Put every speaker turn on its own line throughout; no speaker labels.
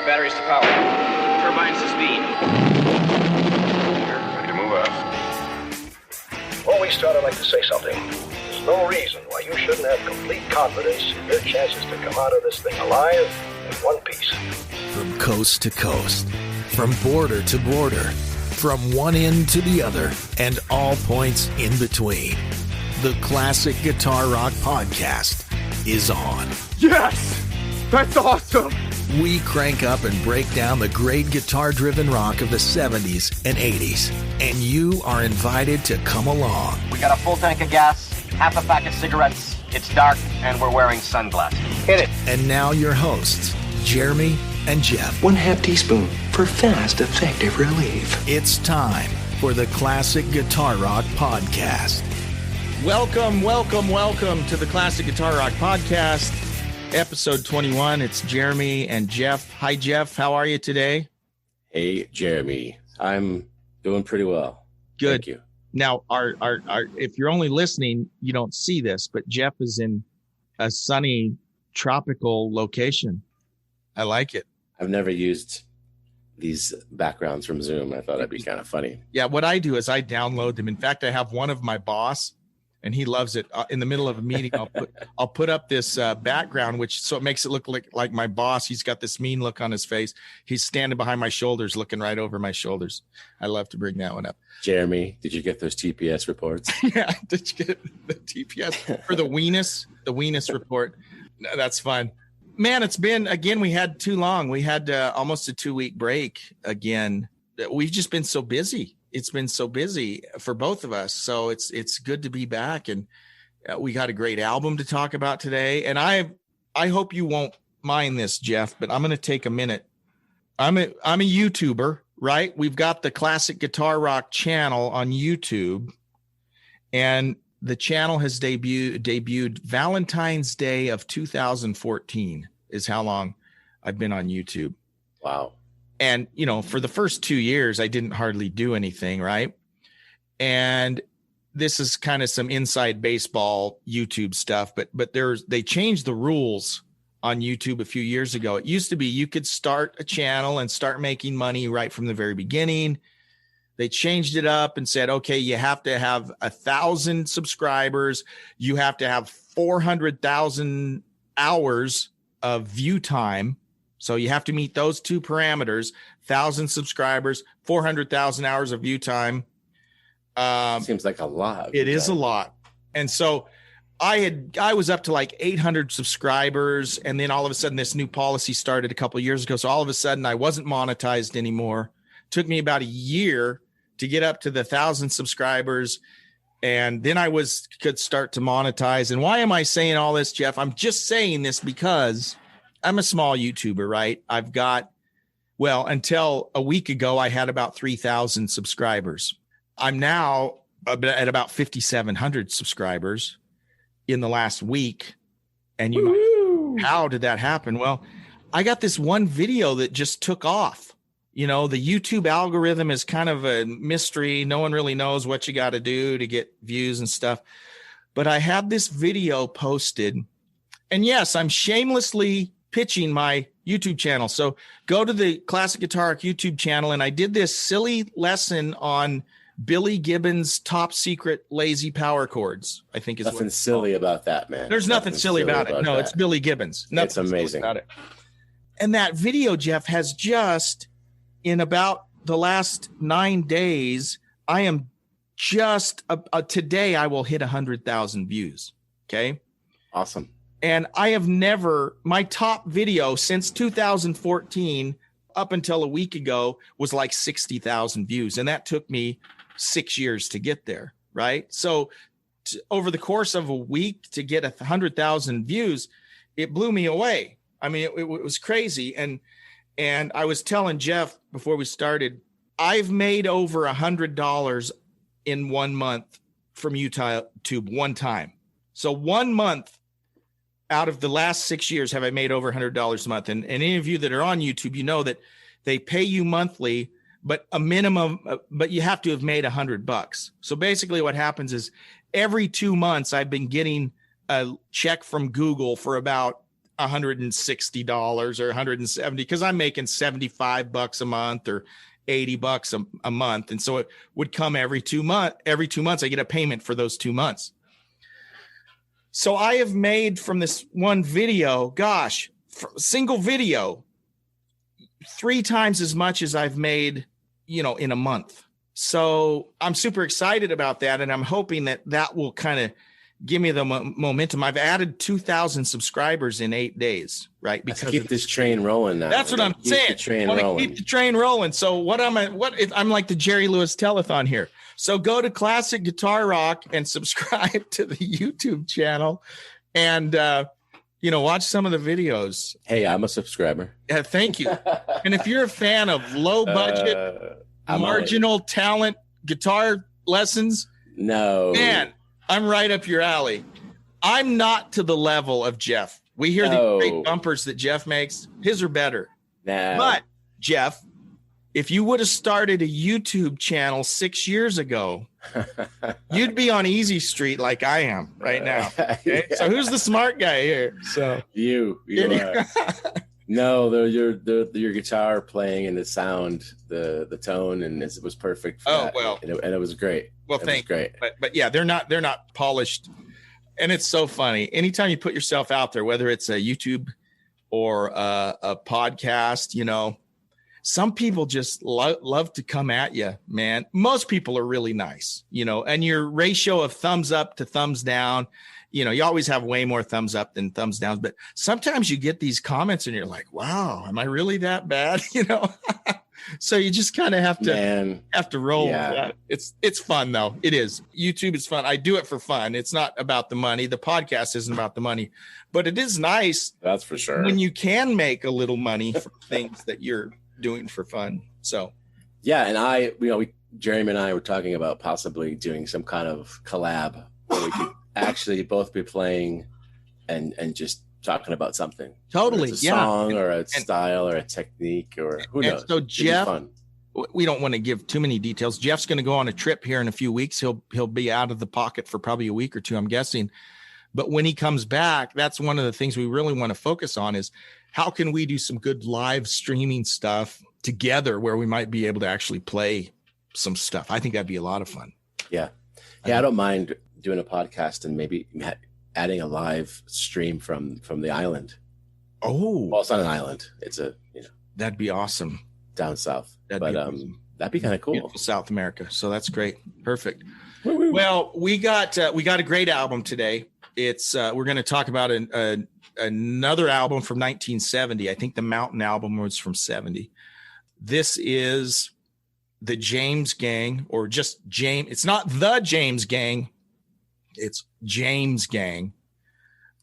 Batteries to power. Turbines to speed.
Ready to move out.
Before we start, I'd like to say something. There's no reason why you shouldn't have complete confidence in your chances to come out of this thing alive in one piece.
From coast to coast, from border to border, from one end to the other, and all points in between. The Classic Guitar Rock Podcast is on.
Yes! That's awesome!
We crank up and break down the great guitar-driven rock of the 70s and 80s, and you are invited to come along.
We got a full tank of gas, half a pack of cigarettes, it's dark, and we're wearing sunglasses. Hit it.
And now your hosts, Jeremy and Jeff.
1/2 teaspoon for fast, effective relief.
It's time for the Classic Guitar Rock Podcast.
Welcome to the Classic Guitar Rock Podcast, episode 21. It's Jeremy and Jeff. Hi, Jeff. How are you today?
Hey, Jeremy. I'm doing pretty well.
Good.
Thank you.
Now, our if you're only listening, you don't see this, but Jeff is in a sunny, tropical location. I like it.
I've never used these backgrounds from Zoom. I thought it'd be kind of funny.
Yeah, what I do is I download them. In fact, I have one of my boss, and he loves it. In the middle of a meeting, I'll put up this background, so it makes it look like my boss. He's got this mean look on his face. He's standing behind my shoulders, looking right over my shoulders. I love to bring that one up.
Jeremy, did you get those TPS reports?
Yeah, did you get the TPS for the Weenus report? No, that's fun. Man, it's been, again, we had too long. We had almost a 2-week break again. We've just been so busy. It's been so busy for both of us. So it's good to be back. And we got a great album to talk about today. And I hope you won't mind this, Jeff, but I'm going to take a minute. I'm a YouTuber, right? We've got the Classic Guitar Rock channel on YouTube. And the channel has debuted Valentine's Day of 2014 is how long I've been on YouTube.
Wow.
And, you know, for the first 2 years, I didn't hardly do anything, right? And this is kind of some inside baseball YouTube stuff, but they changed the rules on YouTube a few years ago. It used to be you could start a channel and start making money right from the very beginning. They changed it up and said, okay, you have to have 1,000 subscribers. You have to have 400,000 hours of view time. So you have to meet those two parameters, 1,000 subscribers, 400,000 hours of view time.
Seems like a lot.
It is a lot. And so I was up to like 800 subscribers. And then all of a sudden this new policy started a couple of years ago. So all of a sudden I wasn't monetized anymore. Took me about a year to get up to the 1,000 subscribers. And then I could start to monetize. And why am I saying all this, Jeff? I'm just saying this because I'm a small YouTuber, right? Until a week ago, I had about 3,000 subscribers. I'm now at about 5,700 subscribers in the last week. And how did that happen? Well, I got this one video that just took off. You know, the YouTube algorithm is kind of a mystery. No one really knows what you got to do to get views and stuff. But I had this video posted. And yes, I'm shamelessly pitching my YouTube channel. So go to the Classic Guitar Rock YouTube channel. And I did this silly lesson on Billy Gibbons' top secret lazy power chords, I think is
nothing silly about that, man.
There's nothing silly about it. No, it's Billy Gibbons.
It's amazing
about it. And that video, Jeff, has just, in about the last 9 days, I am just today I will hit 100,000 views. Okay.
Awesome.
And I have never, my top video since 2014 up until a week ago was like 60,000 views. And that took me 6 years to get there. Right. So over the course of a week to get 100,000 views, it blew me away. I mean, it was crazy. And I was telling Jeff before we started, I've made over $100 in 1 month from YouTube one time. So 1 month out of the last 6 years have I made over $100 a month. And any of you that are on YouTube, you know that they pay you monthly, but a minimum, but you have to have made $100. So basically what happens is every 2 months I've been getting a check from Google for about $160 or $170 because I'm making $75 a month or $80 a month. And so it would come every 2 months. Every 2 months, I get a payment for those 2 months. So I have made from this one video, single video, 3 times as much as I've made, in a month. So I'm super excited about that. And I'm hoping that will kind of give me the momentum. I've added 2,000 subscribers in 8 days, right?
Because keep this train rolling now.
That's what I'm saying. Keep the train rolling. So I'm like the Jerry Lewis telethon here. So go to Classic Guitar Rock and subscribe to the YouTube channel and, watch some of the videos.
Hey, I'm a subscriber.
Thank you. And if you're a fan of low budget, marginal talent guitar lessons, man, I'm right up your alley. I'm not to the level of Jeff. We hear the great bumpers that Jeff makes. His are better.
No.
But Jeff, if you would have started a YouTube channel 6 years ago, you'd be on Easy Street like I am right now. Okay? Yeah. So who's the smart guy here? So
you are. No, your guitar playing and the sound, the tone, and it was perfect. And it was great. Well, thanks. Great.
But yeah, they're not polished, and it's so funny. Anytime you put yourself out there, whether it's a YouTube or a podcast, some people just love to come at you, man. Most people are really nice, and your ratio of thumbs up to thumbs down. You always have way more thumbs up than thumbs downs, but sometimes you get these comments and you're like, wow, am I really that bad? So you just kind of have to roll with that. It's fun though. It is. YouTube is fun. I do it for fun. It's not about the money. The podcast isn't about the money, but it is nice.
That's for sure.
When you can make a little money from things that you're doing for fun. So,
yeah. And Jeremy and I were talking about possibly doing some kind of collab where we could actually both be playing and just talking about something.
Totally.
It's a song or a style or a technique or who knows.
So Jeff, we don't want to give too many details. Jeff's going to go on a trip here in a few weeks. He'll be out of the pocket for probably a week or two, I'm guessing. But when he comes back, that's one of the things we really want to focus on is how can we do some good live streaming stuff together where we might be able to actually play some stuff. I think that'd be a lot of fun.
Yeah. Yeah. I don't mind doing a podcast and maybe adding a live stream from the island.
Oh,
well, it's not an island. It's
that'd be awesome
down south. That'd be kind of cool.
Beautiful South America. So that's great. Perfect. Woo-woo. Well, we got a great album today. It's we're going to talk about another album from 1970. I think the Mountain album was from 70. This is the James Gang, or just James. It's not the James Gang. It's James Gang.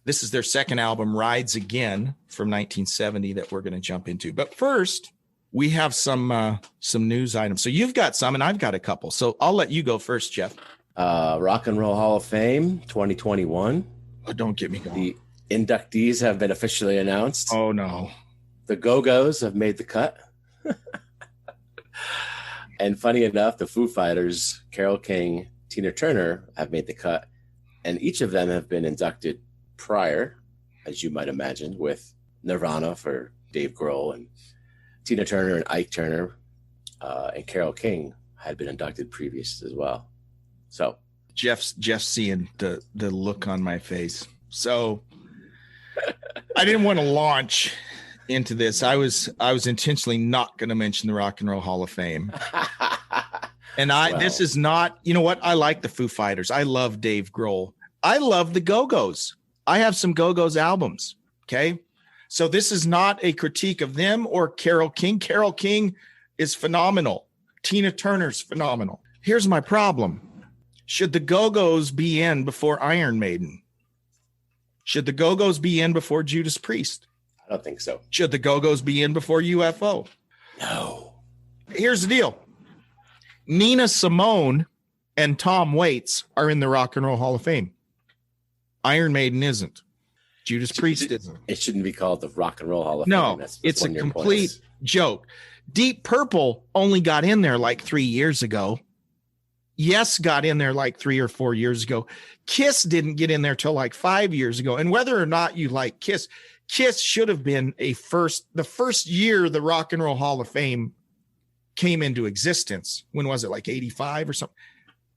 This is their second album, Rides Again, from 1970 that we're going to jump into. But first, we have some news items. So you've got some and I've got a couple. So I'll let you go first, Jeff.
Rock and Roll Hall of Fame 2021.
Oh, don't get me going.
The inductees have been officially announced.
Oh, no.
The Go-Go's have made the cut. And funny enough, the Foo Fighters, Carole King, Tina Turner have made the cut. And each of them have been inducted prior, as you might imagine, with Nirvana for Dave Grohl, and Tina Turner and Ike Turner and Carole King had been inducted previous as well. So
Jeff's seeing the look on my face. So I didn't want to launch into this. I was intentionally not going to mention the Rock and Roll Hall of Fame. And this is not, you know what? I like the Foo Fighters. I love Dave Grohl. I love the Go-Go's. I have some Go-Go's albums. Okay. So this is not a critique of them or Carole King. Carole King is phenomenal. Tina Turner's phenomenal. Here's my problem. Should the Go-Go's be in before Iron Maiden? Should the Go-Go's be in before Judas Priest?
I don't think so.
Should the Go-Go's be in before UFO?
No.
Here's the deal. Nina Simone and Tom Waits are in the Rock and Roll Hall of Fame. Iron Maiden isn't. Judas Priest isn't.
It shouldn't be called the Rock and Roll Hall of Fame.
No, it's a complete joke. Deep Purple only got in there like 3 years ago. Yes got in there like 3 or 4 years ago. Kiss didn't get in there till like 5 years ago. And whether or not you like Kiss, Kiss should have been the first year the Rock and Roll Hall of Fame came into existence. When was it, like 85 or something?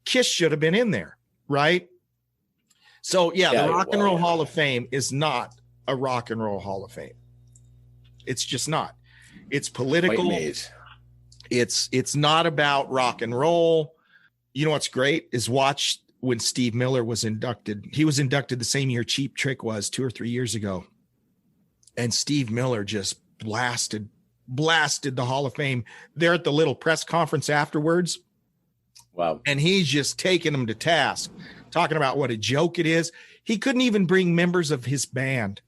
Kiss should have been in there, right? So the Rock and Roll Hall of Fame is not a Rock and Roll Hall of Fame. It's just not. It's political. It's not about rock and roll. You know what's great is watch when Steve Miller was inducted. He was inducted the same year Cheap Trick was 2 or 3 years ago. And Steve Miller just blasted the Hall of Fame there at the little press conference afterwards.
Wow. And
he's just taking them to task, talking about what a joke it is. He couldn't even bring members of his band.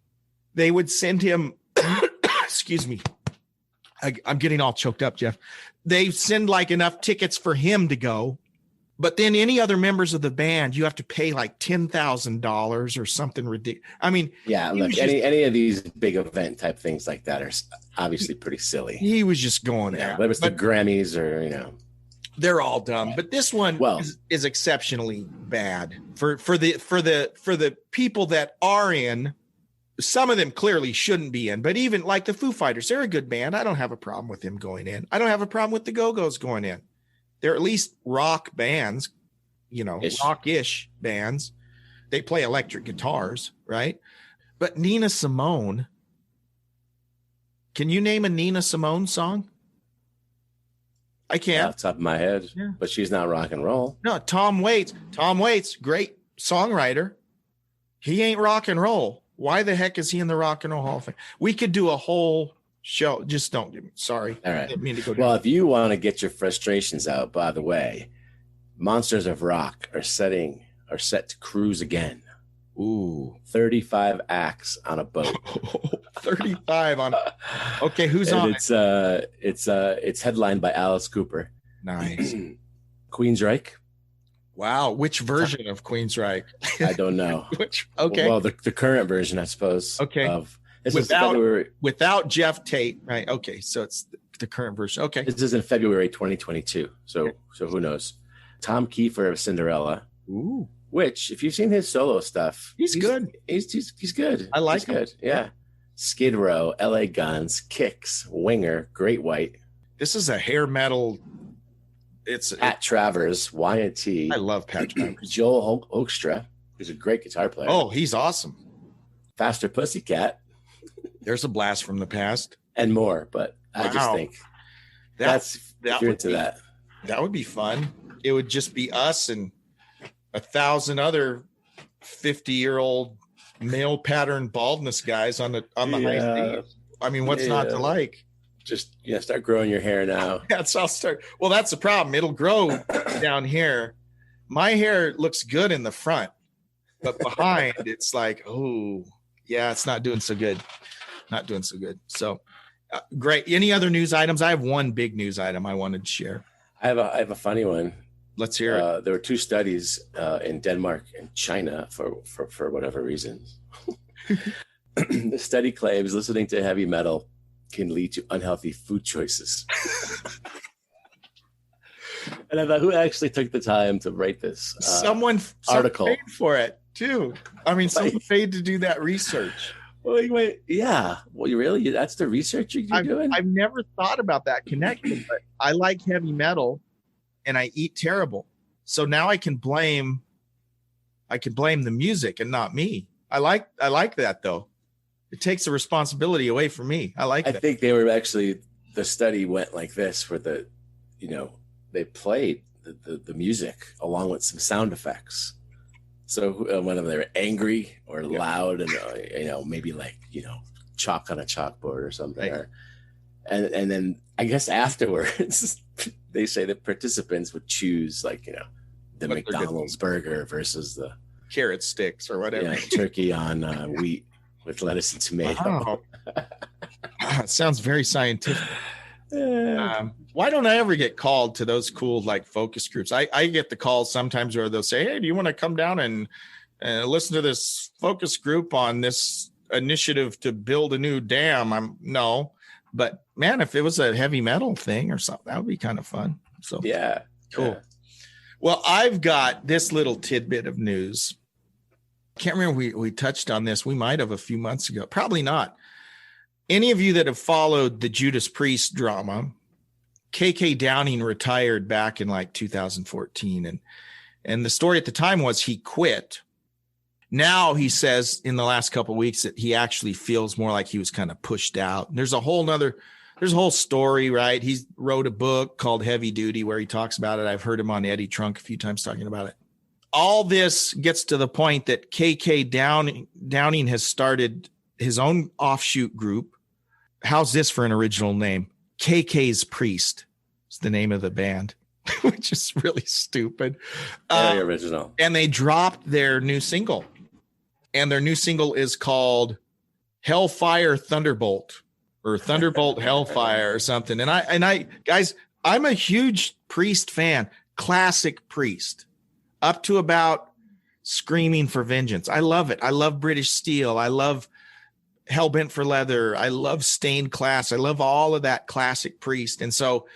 They would send him, excuse me. I'm getting all choked up, Jeff. They send like enough tickets for him to go. But then any other members of the band, you have to pay like $10,000 or something ridiculous. I mean,
look, any of these big event type things like that are obviously pretty silly.
He was just going there.
Whether it's the Grammys or,
they're all dumb. But this one is exceptionally bad for the people that are in. Some of them clearly shouldn't be in, but even like the Foo Fighters, they're a good band. I don't have a problem with them going in. I don't have a problem with the Go-Go's going in. They're at least rock bands, rock-ish bands. They play electric guitars, right? But Nina Simone, can you name a Nina Simone song? I can't.
Off the top of my head, but she's not rock and roll.
No, Tom Waits, great songwriter. He ain't rock and roll. Why the heck is he in the Rock and Roll Hall of Fame? We could do a whole show. Just don't give me. Sorry.
All right.
I didn't mean to go down.
Well, if you want to get your frustrations out, by the way, Monsters of Rock are set to cruise again.
Ooh,
35 acts on a boat.
35 on. Okay, who's
and
on?
It's headlined by Alice Cooper.
Nice.
Queensryche.
Wow, which version of Queensryche?
I don't know.
Okay.
Well, the current version, I suppose.
Okay. Without Jeff Tate, right? Okay, so it's the current version. Okay.
This is in February 2022. So who knows? Tom Kiefer of Cinderella.
Ooh.
Which, if you've seen his solo stuff,
he's good.
He's good.
I like him.
Good. Yeah. Skid Row, LA Guns, Kicks, Winger, Great White.
This is a hair metal. It's
Pat Travers, Y&T.
I love Pat Travers.
Joel Hoekstra, who's a great guitar player.
Oh, he's awesome.
Faster Pussycat.
There's a blast from the past.
And more, but I just think if you're into that.
That would be fun. It would just be us and 1,000 other 50-year-old male pattern baldness guys on the high stage. I mean, what's not to like?
Just start growing your hair now.
Well, that's the problem. It'll grow down here. My hair looks good in the front, but behind it's like, oh yeah, it's not doing so good. So great. Any other news items? I have one big news item I wanted to share. I have
a funny one.
Let's hear it.
There were 2 studies in Denmark and China for whatever reasons. The study claims listening to heavy metal can lead to unhealthy food choices. And I thought, who actually took the time to write this
someone
article?
Paid for it too. I mean, someone paid to do that research.
Wait, yeah. Well, you really? That's the research you're doing?
I've never thought about that connection, but I like heavy metal, and I eat terrible. So now I can blame the music and not me. I like that though. It takes the responsibility away from me. I
think they were actually, the study went like this, where they played the music along with some sound effects. So whether they're angry or loud and, maybe like, chalk on a chalkboard or something. Right. And then I guess afterwards, they say that participants would choose the McDonald's burger versus the
carrot sticks or whatever.
Turkey on wheat with lettuce and tomato.
Wow. It sounds very scientific. Why don't I ever get called to those cool focus groups? I get the calls sometimes where they'll say, hey, do you want to come down and listen to this focus group on this initiative to build a new dam? No, but man, if it was a heavy metal thing or something, that would be kind of fun. So
yeah,
cool. Yeah. Well, I've got this little tidbit of news. Can't remember we touched on this. We might have a few months ago. Probably not. Any of you that have followed the Judas Priest drama, KK Downing retired back in like 2014. And the story at the time was he quit. Now he says in the last couple of weeks that he actually feels more like he was kind of pushed out. And there's a whole story, right? He wrote a book called Heavy Duty where he talks about it. I've heard him on Eddie Trunk a few times talking about it. All this gets to the point that KK Downing has started his own offshoot group. How's this for an original name? KK's Priest is the name of the band, which is really stupid.
Very original.
And they dropped their new single. And their new single is called Hellfire Thunderbolt or Thunderbolt Hellfire or something. And I guys, I'm a huge Priest fan, classic Priest, up to about Screaming for Vengeance. I love it. I love British Steel. I love Hellbent for Leather. I love Stained Class. I love all of that classic Priest. And so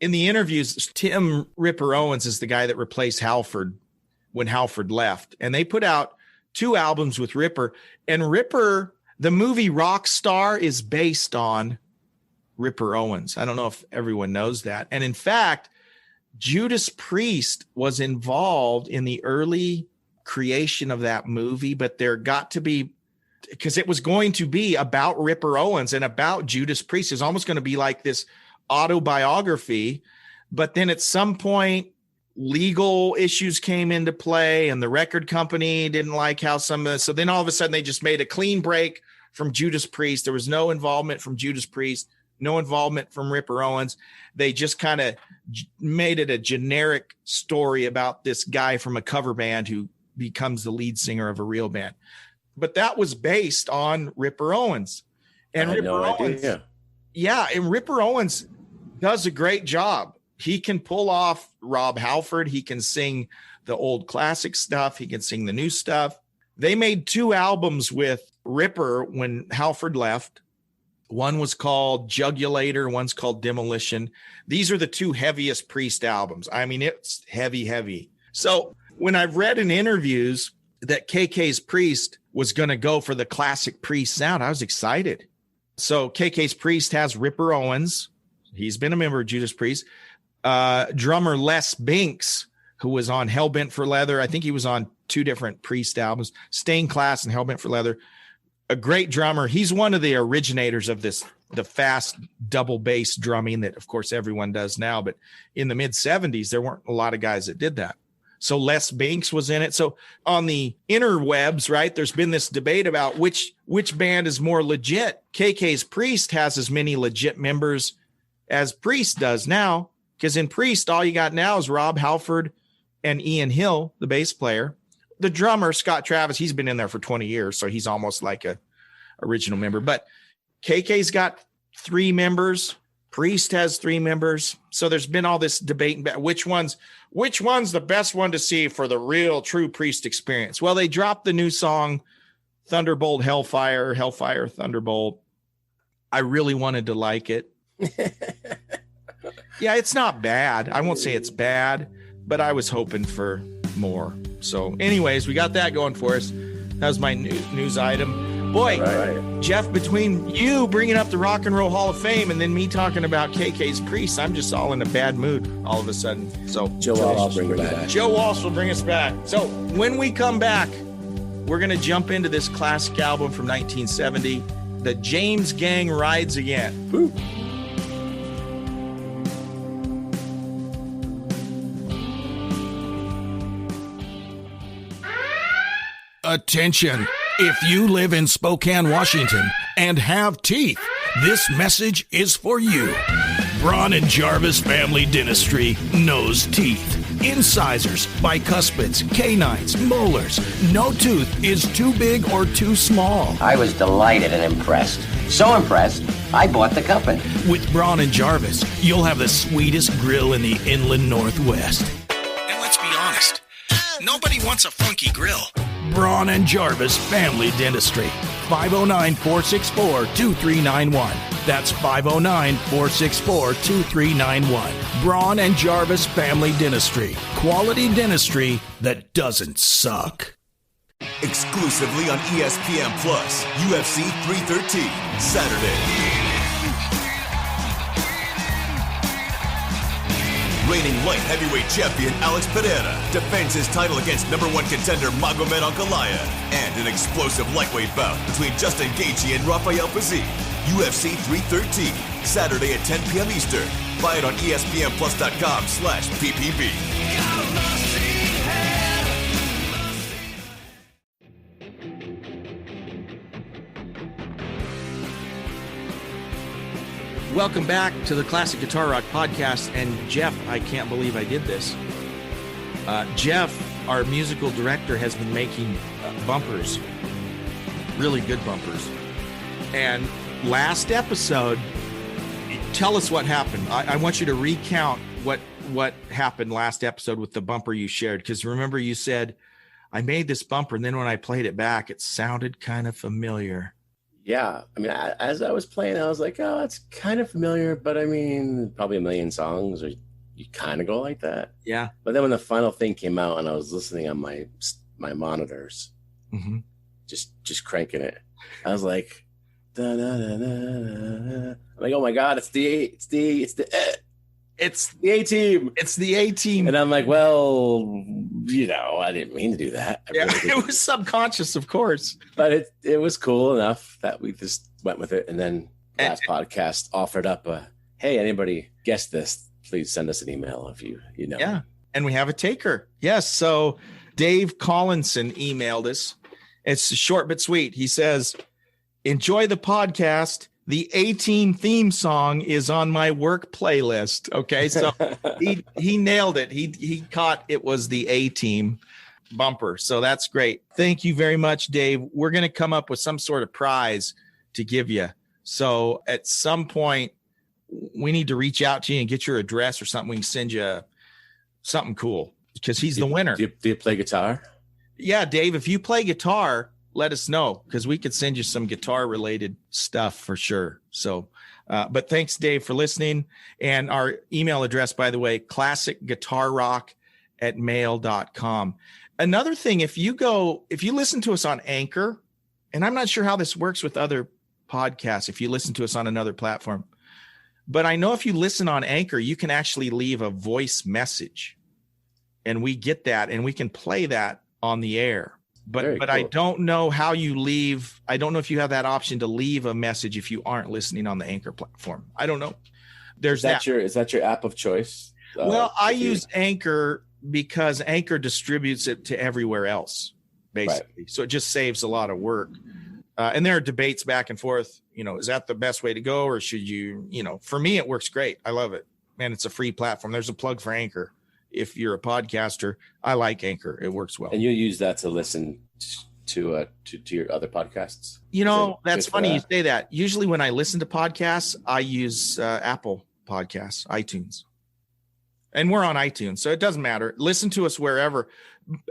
in the interviews, Tim Ripper Owens is the guy that replaced Halford when Halford left. And they put out 2 albums with Ripper. And Ripper, the movie Rockstar is based on Ripper Owens. I don't know if everyone knows that. And in fact, Judas Priest was involved in the early creation of that movie, but there got to be, because it was going to be about Ripper Owens and about Judas Priest. It's almost going to be like this autobiography. But then at some point, legal issues came into play and the record company didn't like how some of this. So then all of a sudden they just made a clean break from Judas Priest. There was no involvement from Judas Priest, no involvement from Ripper Owens. They just kind of made it a generic story about this guy from a cover band who becomes the lead singer of a real band. But that was based on Ripper Owens. And
I had
Ripper
no
Owens,
idea.
yeah, and Ripper Owens does a great job. He can pull off Rob Halford. He can sing the old classic stuff. He can sing the new stuff. They made 2 albums with Ripper when Halford left. One was called Jugulator. One's called Demolition. These are the 2 heaviest Priest albums. I mean, it's heavy. So when I've read in interviews that KK's Priest was going to go for the classic Priest sound, I was excited. So KK's Priest has Ripper Owens. He's been a member of Judas Priest. Drummer Les Binks, who was on Hellbent for Leather. I think he was on 2 different Priest albums, Stained Class and Hellbent for Leather. A great drummer. He's one of the originators of the fast double bass drumming that, of course, everyone does now. But in the mid-'70s, there weren't a lot of guys that did that. So Les Binks was in it. So on the interwebs, right, there's been this debate about which band is more legit. KK's Priest has as many legit members as Priest does now, because in Priest, all you got now is Rob Halford and Ian Hill, the bass player. The drummer, Scott Travis, he's been in there for 20 years, so he's almost like a original member. But KK's got 3 members. Priest has 3 members. So there's been all this debate about which one's the best one to see for the real true Priest experience. Well, they dropped the new song, Thunderbolt Hellfire, Thunderbolt. I really wanted to like it. Yeah, it's not bad. I won't say it's bad, but I was hoping for more. So anyways, we got that going for us. That was my news item. Boy, right. Jeff, between you bringing up the Rock and Roll Hall of Fame and then me talking about KK's Priest, I'm just all in a bad mood all of a sudden. So
Joe Walsh will bring it back.
Joe Walsh will bring us back. So when we come back, we're going to jump into this classic album from 1970, The James Gang Rides Again. Woo.
Attention! If you live in Spokane, Washington, and have teeth, this message is for you. Braun and Jarvis Family Dentistry knows teeth. Incisors, bicuspids, canines, molars. No tooth is too big or too small.
I was delighted and impressed. So impressed, I bought the company.
With Braun and Jarvis, you'll have the sweetest grill in the inland Northwest. And let's be honest, nobody wants a funky grill. Braun and Jarvis Family Dentistry. 509-464-2391. That's 509-464-2391. Braun and Jarvis Family Dentistry. Quality dentistry that doesn't suck.
exclusively on ESPN Plus. UFC 313, Saturday. Reigning light heavyweight champion Alex Pereira defends his title against number 1 contender Magomed Ankalaev, and an explosive lightweight bout between Justin Gaethje and Rafael Pazzi. UFC 313, Saturday at 10 p.m. Eastern. Buy it on ESPNplus.com/PPV.
Welcome back to the Classic Guitar Rock Podcast. And Jeff, I can't believe I did this. Jeff, our musical director, has been making bumpers, really good bumpers. And last episode, tell us what happened. I want you to recount what happened last episode with the bumper you shared. Because remember, you said, I made this bumper, and then when I played it back, it sounded kind of familiar.
Yeah, I mean, as I was playing, I was like, oh, it's kind of familiar, but I mean, probably a million songs, or you kind of go like that.
Yeah.
But then when the final thing came out and I was listening on my monitors, just cranking it, I was like, da, da, da, da, da. I'm like, oh my God, it's the A-Team.
It's the A-Team.
And I'm like, well, I didn't mean to do that.
It was subconscious, of course.
But it was cool enough that we just went with it. And then last podcast offered up hey, anybody guess this? Please send us an email if you know.
Yeah. And we have a taker. Yes. So Dave Collinson emailed us. It's short but sweet. He says, enjoy the podcast. The A-Team theme song is on my work playlist. Okay, so he nailed it. He caught it was the A-Team bumper. So that's great. Thank you very much, Dave. We're going to come up with some sort of prize to give you. So at some point, we need to reach out to you and get your address or something. We can send you something cool because he's the winner.
Do you play guitar?
Yeah, Dave, if you play guitar, let us know because we could send you some guitar related stuff for sure. So, but thanks, Dave, for listening. And our email address, by the way, classicguitarrock@mail.com. Another thing, if you listen to us on Anchor, and I'm not sure how this works with other podcasts, if you listen to us on another platform, but I know if you listen on Anchor, you can actually leave a voice message and we get that and we can play that on the air. But cool. I don't know how you leave. I don't know if you have that option to leave a message if you aren't listening on the Anchor platform. I don't know. Is that your app of choice? Well, I use Anchor because Anchor distributes it to everywhere else, basically. Right. So it just saves a lot of work. And there are debates back and forth. Is that the best way to go, or should you? For me, it works great. I love it, man. It's a free platform. There's a plug for Anchor. If you're a podcaster, I like Anchor. It works well.
And you use that to listen to your other podcasts?
That's funny you say that. Usually when I listen to podcasts, I use Apple Podcasts, iTunes. And we're on iTunes, so it doesn't matter. Listen to us wherever.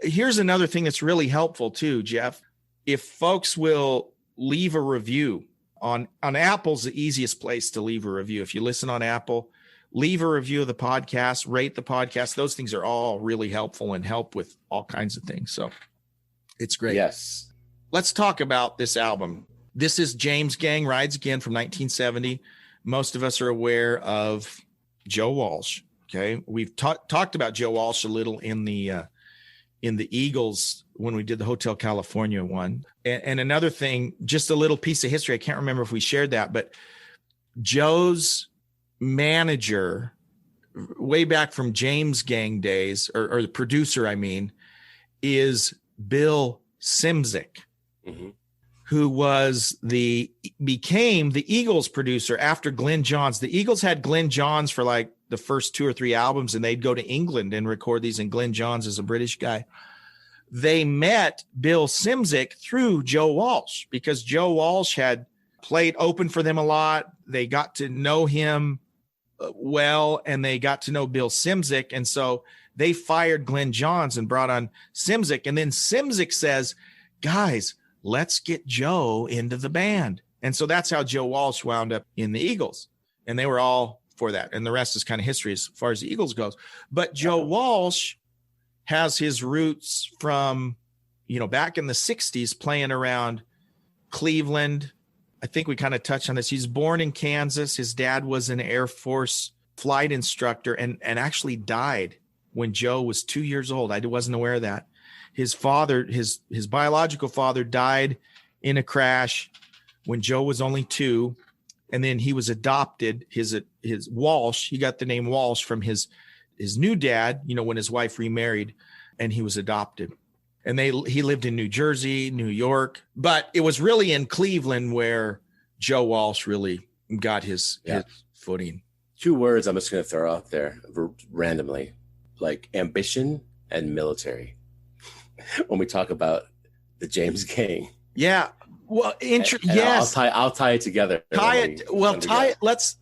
Here's another thing that's really helpful too, Jeff. If folks will leave a review on Apple's the easiest place to leave a review. If you listen on Apple, leave a review of the podcast, rate the podcast. Those things are all really helpful and help with all kinds of things. So it's great.
Yes.
Let's talk about this album. This is James Gang Rides Again from 1970. Most of us are aware of Joe Walsh. Okay. We've talked about Joe Walsh a little in the Eagles when we did the Hotel California one. And another thing, just a little piece of history. I can't remember if we shared that, but Joe's manager way back from James Gang days, or the producer, is Bill Simzik, who became the Eagles producer after Glenn Johns. The Eagles had Glenn Johns for like the first 2 or 3 albums, and they'd go to England and record these. And Glenn Johns is a British guy. They met Bill Simzik through Joe Walsh because Joe Walsh had played open for them a lot. They got to know him well, and they got to know Bill Simzik. And so they fired Glenn Johns and brought on Simzik. And then Simzik says, guys, let's get Joe into the band. And so that's how Joe Walsh wound up in the Eagles. And they were all for that. And the rest is kind of history as far as the Eagles goes. But Joe Walsh has his roots from, back in the 60s playing around Cleveland. I think we kind of touched on this. He's born in Kansas. His dad was an Air Force flight instructor and actually died when Joe was 2 years old. I wasn't aware of that. His father, his biological father, died in a crash when Joe was only 2. And then he was adopted. His Walsh, he got the name Walsh from his new dad, when his wife remarried, and he was adopted. And he lived in New Jersey, New York, but it was really in Cleveland where Joe Walsh really got his footing.
2 words I'm just going to throw out there randomly, like ambition and military. When we talk about the James Gang.
Yeah. Well, yes.
I'll tie it together.
Let's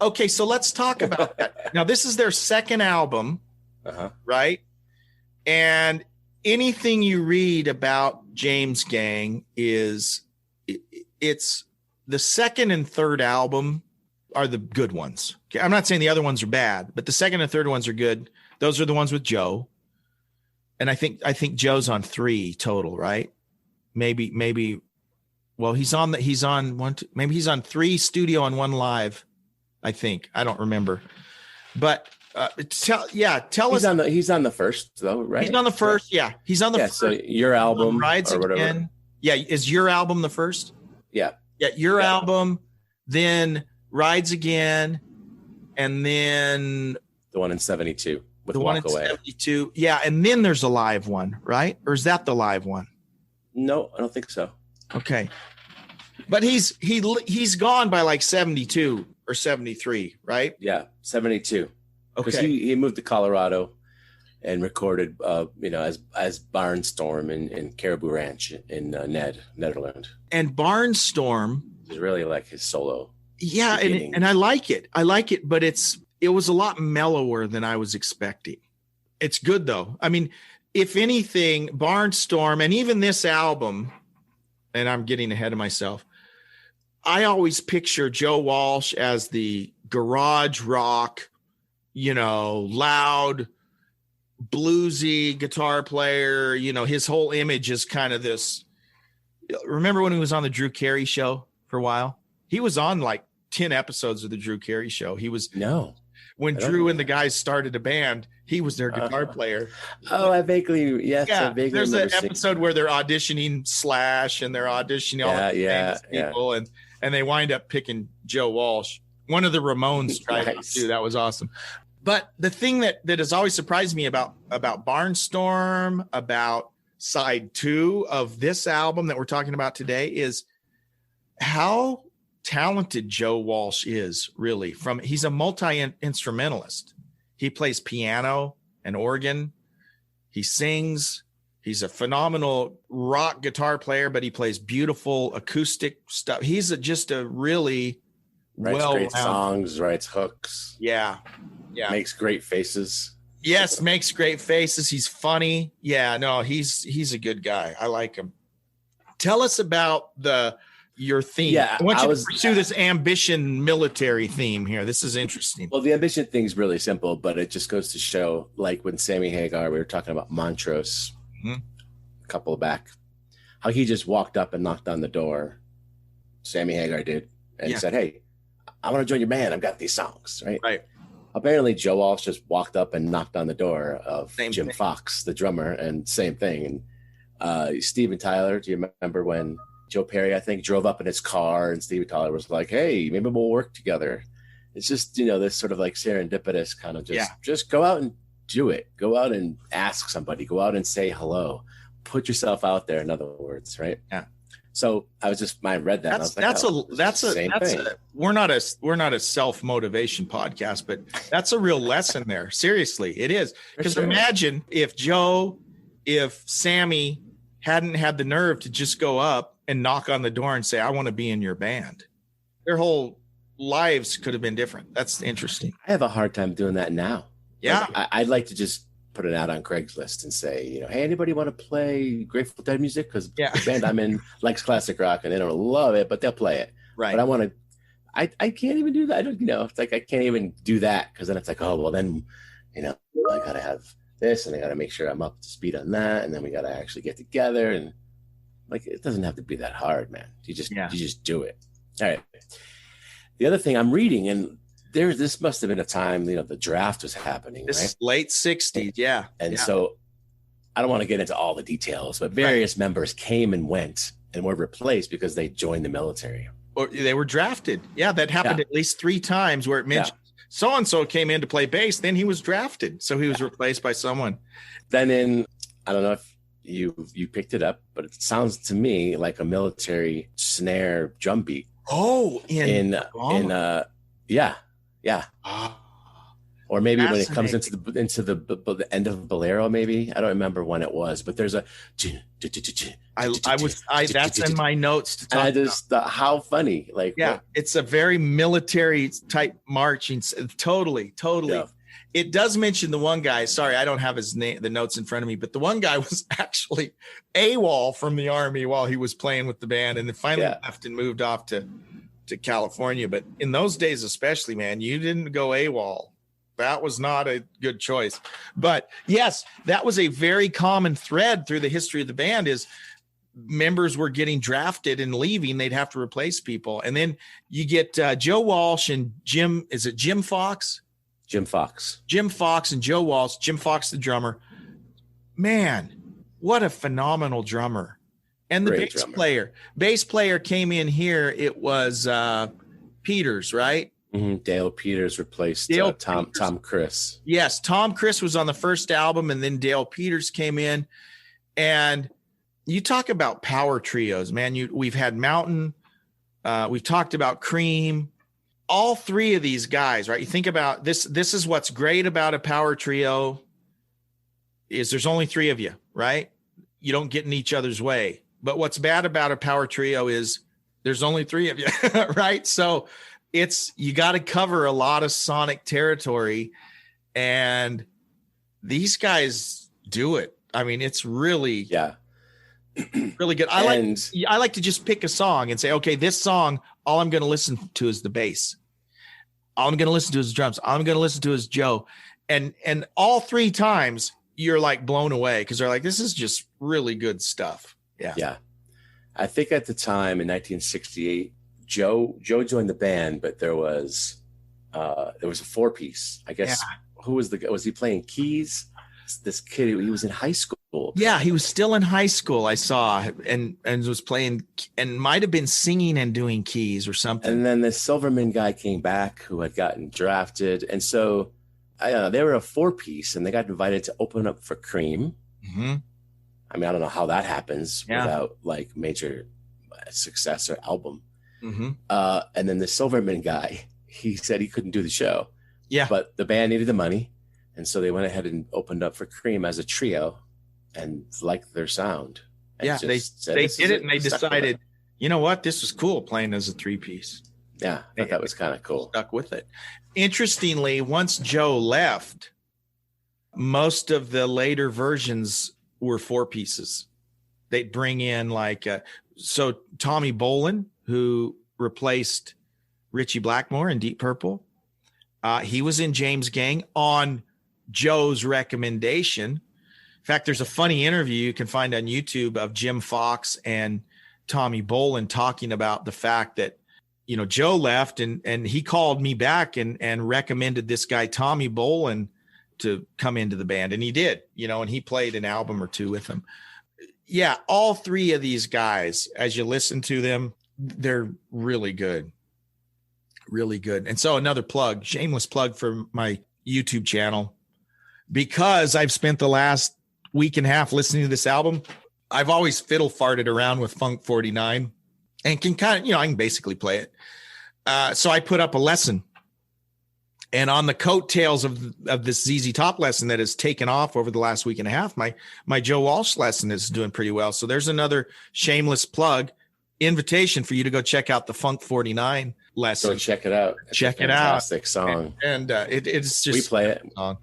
talk about that. Now, this is their second album, right? And anything you read about James Gang it's the second and third album are the good ones. Okay, I'm not saying the other ones are bad, but the second and third ones are good. Those are the ones with Joe. And I think Joe's on 3 total, right? Maybe. Well, he's on 3 studio and 1 live. I think. I don't remember. But tell us.
He's on the first though, right?
He's on the first. Yeah, he's on the first.
So your album
Rides
or whatever.
Again. Yeah, is your album the first?
Yeah.
Yeah, your album, then Rides Again, and then
the one in 72 with
the
Walk
one in
Away.
72. Yeah, and then there's a live one, right? Or is that the live one?
No, I don't think so.
Okay. But he's gone by like 72 or 73, right?
Yeah, 72. Because
Okay.
he moved to Colorado and recorded, as Barnstorm in Caribou Ranch in Netherlands.
And Barnstorm
It's really like his solo.
Yeah,
beginning.
and I like it, but it was a lot mellower than I was expecting. It's good though. I mean, if anything, Barnstorm and even this album, and I'm getting ahead of myself, I always picture Joe Walsh as the garage rock, loud, bluesy guitar player. His whole image is kind of this. Remember when he was on the Drew Carey show for a while? He was on like 10 episodes of the Drew Carey show. He was when Drew and the guys started a band, he was their guitar player.
Oh, I vaguely, yes.
Yeah,
I vaguely
there's an
remember
episode where they're auditioning Slash and they're auditioning all the famous people, and they wind up picking Joe Walsh. One of the Ramones tried to do that. Was awesome. But the thing that has always surprised me about Barnstorm, about side 2 of this album that we're talking about today, is how talented Joe Walsh is. Really, he's a multi-instrumentalist. He plays piano and organ. He sings. He's a phenomenal rock guitar player, but he plays beautiful acoustic stuff. He's just a really
writes great songs, writes hooks.
Yeah.
Makes great faces.
Yes, makes great faces. He's funny. Yeah, no, he's a good guy. I like him. Tell us about your theme.
Yeah,
I want you to pursue this ambition military theme here. This is interesting.
Well, the ambition thing's really simple, but it just goes to show, like when Sammy Hagar, we were talking about Montrose a couple back, how he just walked up and knocked on the door. Sammy Hagar did, and he said, "Hey, I want to join your band. I've got these songs." Right. Apparently, Joe Walsh just walked up and knocked on the door of Jim Fox, the drummer, and same thing. And Steven Tyler, do you remember when Joe Perry, I think, drove up in his car and Steven Tyler was like, "Hey, maybe we'll work together." It's just, this sort of like serendipitous kind of just go out and do it. Go out and ask somebody. Go out and say hello. Put yourself out there, in other words, right?
Yeah.
So I read that.
We're not a self-motivation podcast, but that's a real lesson there. Seriously, it is. Because imagine if Sammy hadn't had the nerve to just go up and knock on the door and say, "I want to be in your band." Their whole lives could have been different. That's interesting.
I have a hard time doing that now.
Yeah.
I'd like to just put it out on Craigslist and say, "Hey, anybody want to play Grateful Dead music?" Because the band I'm in likes classic rock and they don't love it, but they'll play it.
Right.
But I want to. I can't even do that. I don't. It's like I can't even do that because then it's like, oh well, then I gotta have this and I gotta make sure I'm up to speed on that, and then we gotta actually get together, and Like, it doesn't have to be that hard, man. You just do it. All right. The other thing I'm reading, and this must have been a time, the draft was happening, right?
Late 60s, yeah.
And so I don't want to get into all the details, but various members came and went and were replaced because they joined the military.
Or they were drafted. Yeah, that happened at least 3 times where it mentioned so-and-so came in to play bass, then he was drafted. So he was replaced by someone.
Then I don't know if you picked it up, but it sounds to me like a military snare drum beat.
Oh,
yeah. Or maybe when it comes into the end of Bolero, maybe. I don't remember when it was, but there's a
that's in my notes to talk
and I just thought, how funny. Like,
it's a very military type marching. Totally. Yeah. It does mention the one guy. Sorry, I don't have his name, the notes in front of me, but the one guy was actually AWOL from the Army while he was playing with the band, and then finally left and moved off to California. But in those days, especially, man, you didn't go AWOL. That was not a good choice. But yes, that was a very common thread through the history of the band is members were getting drafted and leaving. They'd have to replace people. And then you get Joe Walsh and Jim Fox?
Jim Fox.
Jim Fox and Joe Walsh. Jim Fox, the drummer. Man, what a phenomenal drummer. And the bass player came in here. It was Peters, right?
Mm-hmm. Dale Peters replaced Tom Chris.
Yes, Tom Chris was on the first album, and then Dale Peters came in. And you talk about power trios, man. We've had Mountain. We've talked about Cream. All 3 of these guys, right? You think about this. This is what's great about a power trio is there's only 3 of you, right? You don't get in each other's way. But what's bad about a power trio is there's only 3 of you, right? So you got to cover a lot of sonic territory, and these guys do it. I mean, it's really, really good. I like to just pick a song and say, okay, this song, all I'm going to listen to is the bass. All I'm going to listen to is drums. All I'm going to listen to is Joe. And all 3 times you're like blown away because they're like, this is just really good stuff. Yeah.
Yeah. I think at the time in 1968, Joe joined the band, but there was a 4-piece. I guess who was he playing keys? This kid, he was in high school.
Yeah, he was still in high school. I saw and was playing and might have been singing and doing keys or something.
And then the Silverman guy came back who had gotten drafted, and so they were a 4-piece, and they got invited to open up for Cream.
Mm-hmm.
I mean, I don't know how that happens without like major success or album.
Mm-hmm.
And then the Silverman guy, he said he couldn't do the show.
Yeah.
But the band needed the money. And so they went ahead and opened up for Cream as a trio and liked their sound.
They did it and they decided, you know what? This was cool playing as a 3-piece.
Yeah. I thought that was kind of cool.
Stuck with it. Interestingly, once Joe left, most of the later versions were 4-pieces. They'd bring in so Tommy Bolin, who replaced Richie Blackmore in Deep Purple. He was in James Gang on Joe's recommendation. In fact, there's a funny interview you can find on YouTube of Jim Fox and Tommy Bolin talking about the fact that, Joe left and he called me back and recommended this guy, Tommy Bolin, to come into the band. And he did, and he played an album or 2 with him. Yeah. All 3 of these guys, as you listen to them, they're really good. Really good. And so another shameless plug for my YouTube channel, because I've spent the last week and a half listening to this album. I've always fiddle farted around with Funk 49 and can kind of, I can basically play it. So I put up a lesson, and on the coattails of this ZZ Top lesson that has taken off over the last week and a half, my Joe Walsh lesson is doing pretty well. So there's another shameless plug invitation for you to go check out the Funk 49 lesson.
Go check it out.
Check it out.
Fantastic song.
And it's just,
we play it.
Song.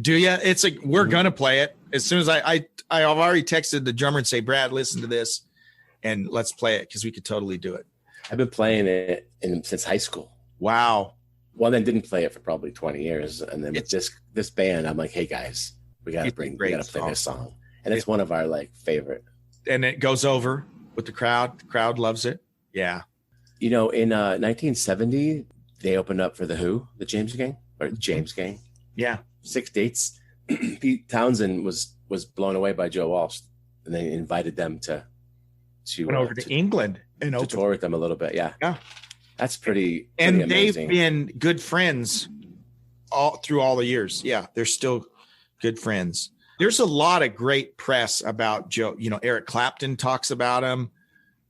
Do you? We're going to play it as soon as I've already texted the drummer and say, Brad, listen to this and let's play it, because we could totally do it.
I've been playing it since high school.
Wow.
Well, then didn't play it for probably 20 years. And then with this band, I'm like, hey guys, we got to play this song. And it's one of our favorite.
And it goes over with the crowd. The crowd loves it. Yeah.
You know, in 1970, they opened up for the Who, the James Gang.
Yeah.
6 dates. Pete Townsend was blown away by Joe Walsh, and they invited them to
went over to England and
to tour with them a little bit. Yeah. That's pretty
and
amazing.
They've been good friends all through all the years. Yeah, they're still good friends. There's a lot of great press about Joe. You know, Eric Clapton talks about him.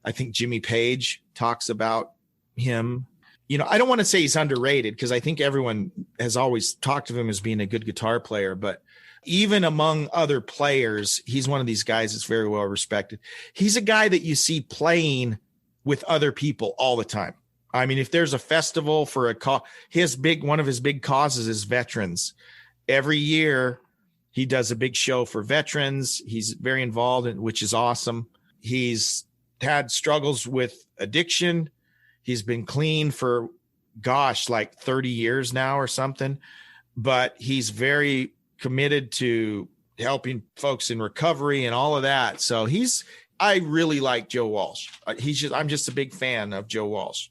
I think Jimmy Page talks about him. You know, I don't want to say he's underrated because I think everyone has always talked of him as being a good guitar player, but even among other players, he's one of these guys that's very well respected. He's a guy that you see playing with other people all the time. I mean, if there's a festival for one of his big causes is veterans. Every year he does a big show for veterans. He's very involved in, which is awesome. He's had struggles with addiction. He's been clean for, like 30 years now or something, but he's very committed to helping folks in recovery and all of that. So I really like Joe Walsh. I'm just a big fan of Joe Walsh.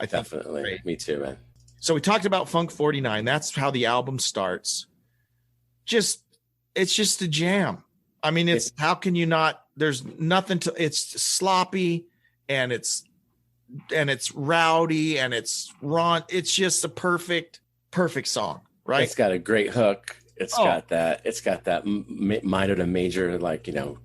I think
definitely. Me too, man.
So we talked about Funk 49. That's how the album starts. It's just a jam. I mean, how can you not, there's nothing it's sloppy and it's rowdy and it's just a perfect song, right?
It's got a great hook. It's got that minor to major, like, you know,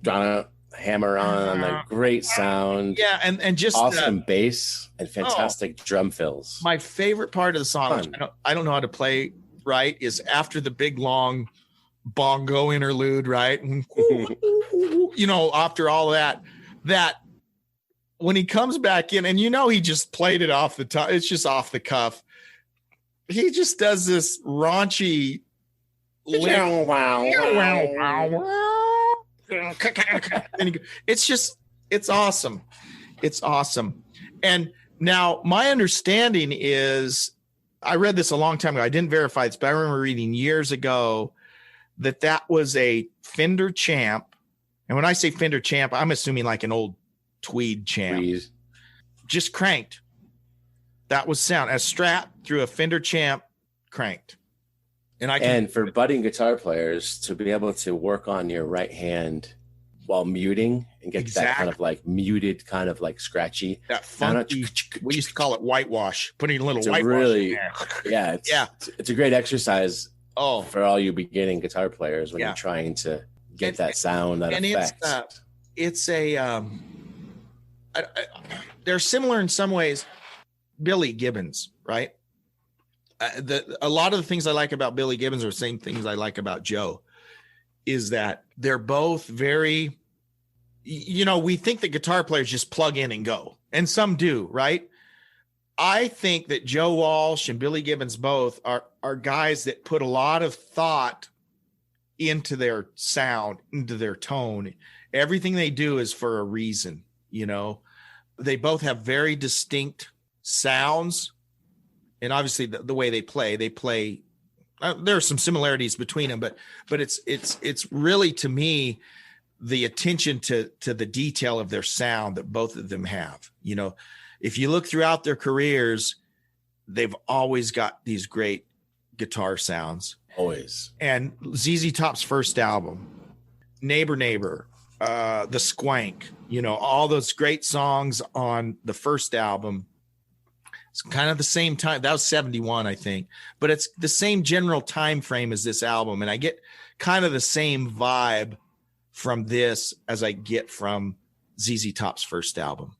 hammer on a great sound.
Yeah. And just
awesome bass and fantastic drum fills.
My favorite part of the song, which I don't know how to play right, is after the big long bongo interlude, right? You know, after all that when he comes back in, and you know he just played it off the top, it's just off the cuff. He just does this raunchy it's awesome. It's awesome. And now my understanding is, I read this a long time ago. I didn't verify this, but I remember reading years ago that was a Fender Champ. And when I say Fender Champ, I'm assuming like an old Tweed Champ. Just cranked. That was sound. A Strat through a Fender Champ cranked. And
for budding guitar players to be able to work on your right hand while muting and get that kind of like muted, kind of like scratchy.
That funky, we used to call it whitewash, putting a little whitewash in there.
It's a great exercise for all you beginning guitar players when you're trying to get that sound, that effect.
They're similar in some ways. Billy Gibbons, right? A lot of the things I like about Billy Gibbons are the same things I like about Joe, is that they're both very, you know, we think that guitar players just plug in and go, and some do, right? I think that Joe Walsh and Billy Gibbons both are guys that put a lot of thought into their sound, into their tone. Everything they do is for a reason, you know. They both have very distinct sounds. And obviously the way they play, there are some similarities between them, but it's really, to me, the attention to the detail of their sound that both of them have. You know, if you look throughout their careers, they've always got these great guitar sounds.
Always.
And ZZ Top's first album, Neighbor Neighbor, The Squank, you know, all those great songs on the first album. It's kind of the same time. That was 71, I think, but it's the same general time frame as this album. And I get kind of the same vibe from this as I get from ZZ Top's first album.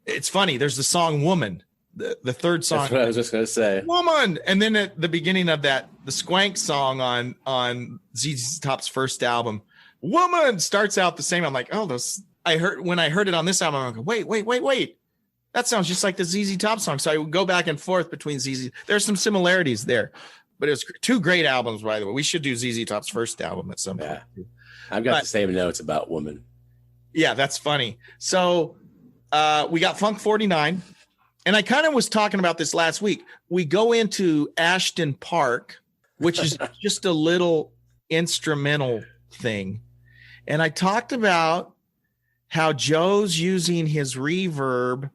It's funny. There's the song Woman, the third song.
That's what I was just going to say.
Woman. And then at the beginning of that, the Squank song on ZZ Top's first album, Woman, starts out the same. I'm like, when I heard it on this album, I'm like, wait. That sounds just like the ZZ Top song. So I would go back and forth between ZZ. There's some similarities there, but it was two great albums, by the way. We should do ZZ Top's first album at some point.
I've got the same notes about Woman.
Yeah, that's funny. So we got Funk 49. And I kind of was talking about this last week. We go into Ashton Park, which is just a little instrumental thing. And I talked about how Joe's using his reverb